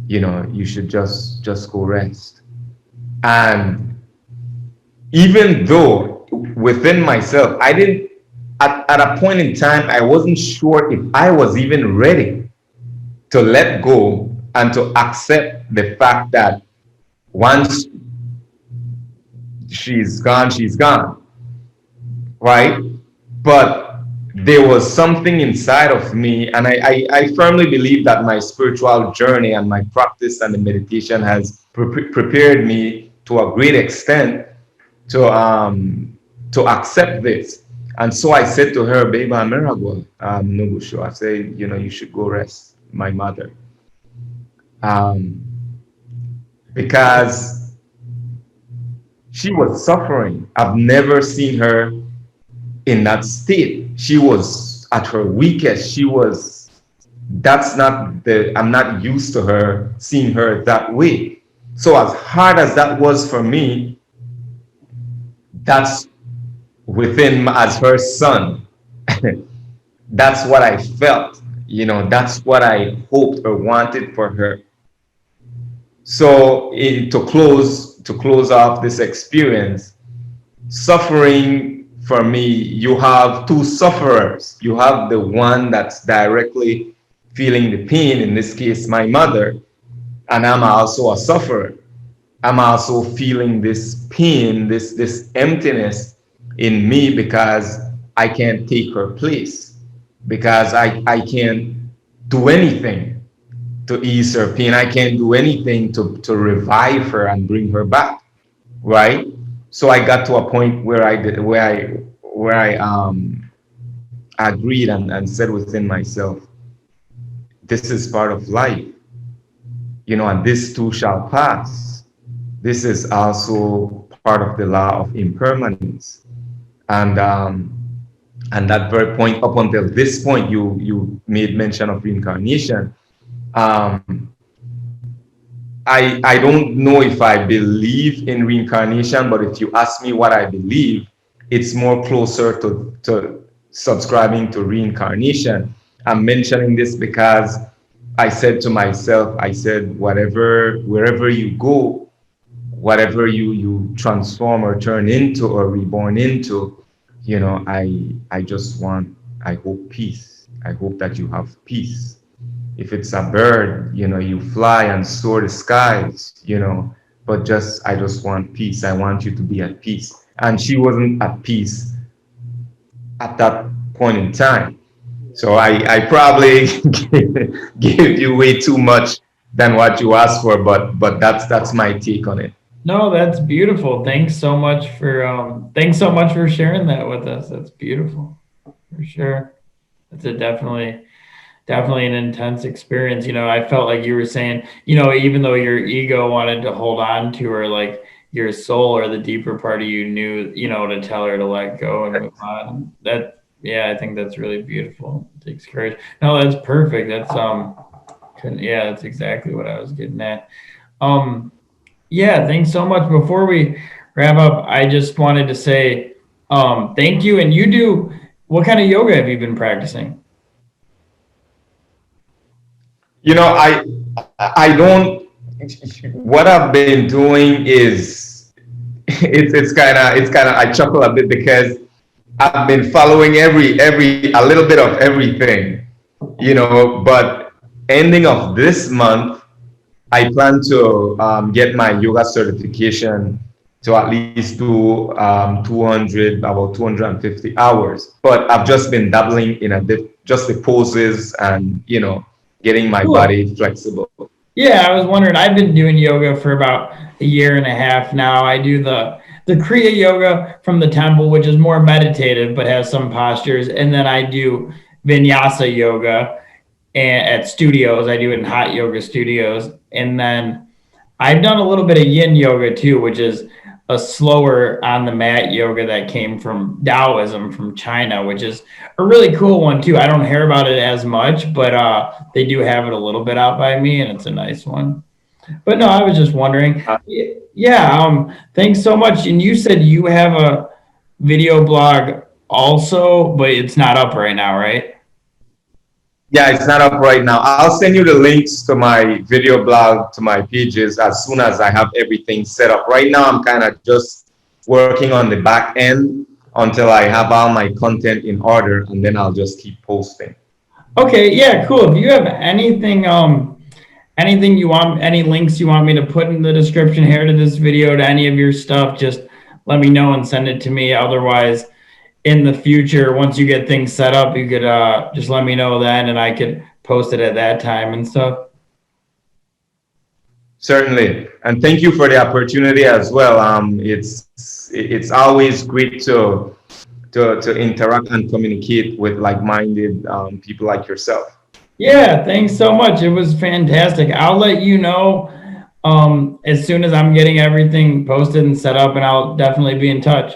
[SPEAKER 2] You should just go rest. And even though within myself, I didn't, at a point in time, I wasn't sure if I was even ready to let go and to accept the fact that once she's gone, right? But there was something inside of me, and I firmly believe that my spiritual journey and my practice and the meditation has prepared me to a great extent to accept this. And so I said to her, Baby Amiragwa, Nugusho, I say, you should go rest, my mother. Um, because she was suffering. I've never seen her in that state. She was at her weakest. I'm not used to her, seeing her that way. So as hard as that was for me, that's as her son. That's what I felt. That's what I hoped or wanted for her. So to close off this experience, suffering for me, you have two sufferers. You have the one that's directly feeling the pain, in this case, my mother, and I'm also a sufferer. I'm also feeling this pain, this emptiness in me because I can't take her place, because I can't do anything to ease her pain. I can't do anything to revive her and bring her back, right? So I got to a point where I did where I agreed and said within myself, this is part of life, and this too shall pass. This is also part of the law of impermanence. And um, and that very point, up until this point, you made mention of reincarnation. um, I don't know if I believe in reincarnation, but if you ask me what I believe, it's more closer to subscribing to reincarnation. I'm mentioning this because I said to myself, I said, wherever you go, whatever you transform or turn into or reborn into, I just want, I hope peace. I hope that you have peace. If it's a bird, you fly and soar the skies, but I just want peace. I want you to be at peace. And she wasn't at peace at that point in time. So I probably gave you way too much than what you asked for, but that's my take on it.
[SPEAKER 1] No, that's beautiful. Thanks so much for sharing that with us. That's beautiful for sure. It's a definitely an intense experience. I felt like you were saying, even though your ego wanted to hold on to her, like your soul or the deeper part of you knew, to tell her to let go and move on. Yeah, I think that's really beautiful. It takes courage. No, that's perfect. Yeah, that's exactly what I was getting at. Um, yeah, thanks so much. Before we wrap up, I just wanted to say, thank you. And what kind of yoga have you been practicing?
[SPEAKER 2] I don't. What I've been doing is it's kind of I chuckle a bit because I've been following every a little bit of everything, but ending of this month, I plan to get my yoga certification to at least do 200, about 250 hours. But I've just been dabbling in just the poses and, getting my
[SPEAKER 1] Cool.
[SPEAKER 2] body flexible.
[SPEAKER 1] Yeah, I was wondering. I've been doing yoga for about a year and a half now. I do the Kriya yoga from the temple, which is more meditative but has some postures, and then I do Vinyasa yoga at studios. I do it in hot yoga studios, and then I've done a little bit of yin yoga too, which is a slower on the mat yoga that came from Taoism from China, which is a really cool one too. I don't hear about it as much, but they do have it a little bit out by me, and it's a nice one. But no, I was just wondering.
[SPEAKER 2] Uh,
[SPEAKER 1] Yeah, thanks so much. And you said you have a video blog also, but it's not up right now, right?
[SPEAKER 2] yeah, it's not up right now. I'll send you the links to my video blog, to my pages, as soon as I have everything set up. Right now, I'm kind of just working on the back end until I have all my content in order, and then I'll just keep posting.
[SPEAKER 1] Okay, yeah, cool. If you have anything you want, any links you want me to put in the description here to this video to any of your stuff, just let me know and send it to me. Otherwise, in the future, once you get things set up, you could just let me know then and I could post it at that time and stuff.
[SPEAKER 2] Certainly, and thank you for the opportunity as well. It's always great to interact and communicate with like-minded people like yourself.
[SPEAKER 1] Yeah, thanks so much. It was fantastic. I'll let you know as soon as I'm getting everything posted and set up, and I'll definitely be in touch.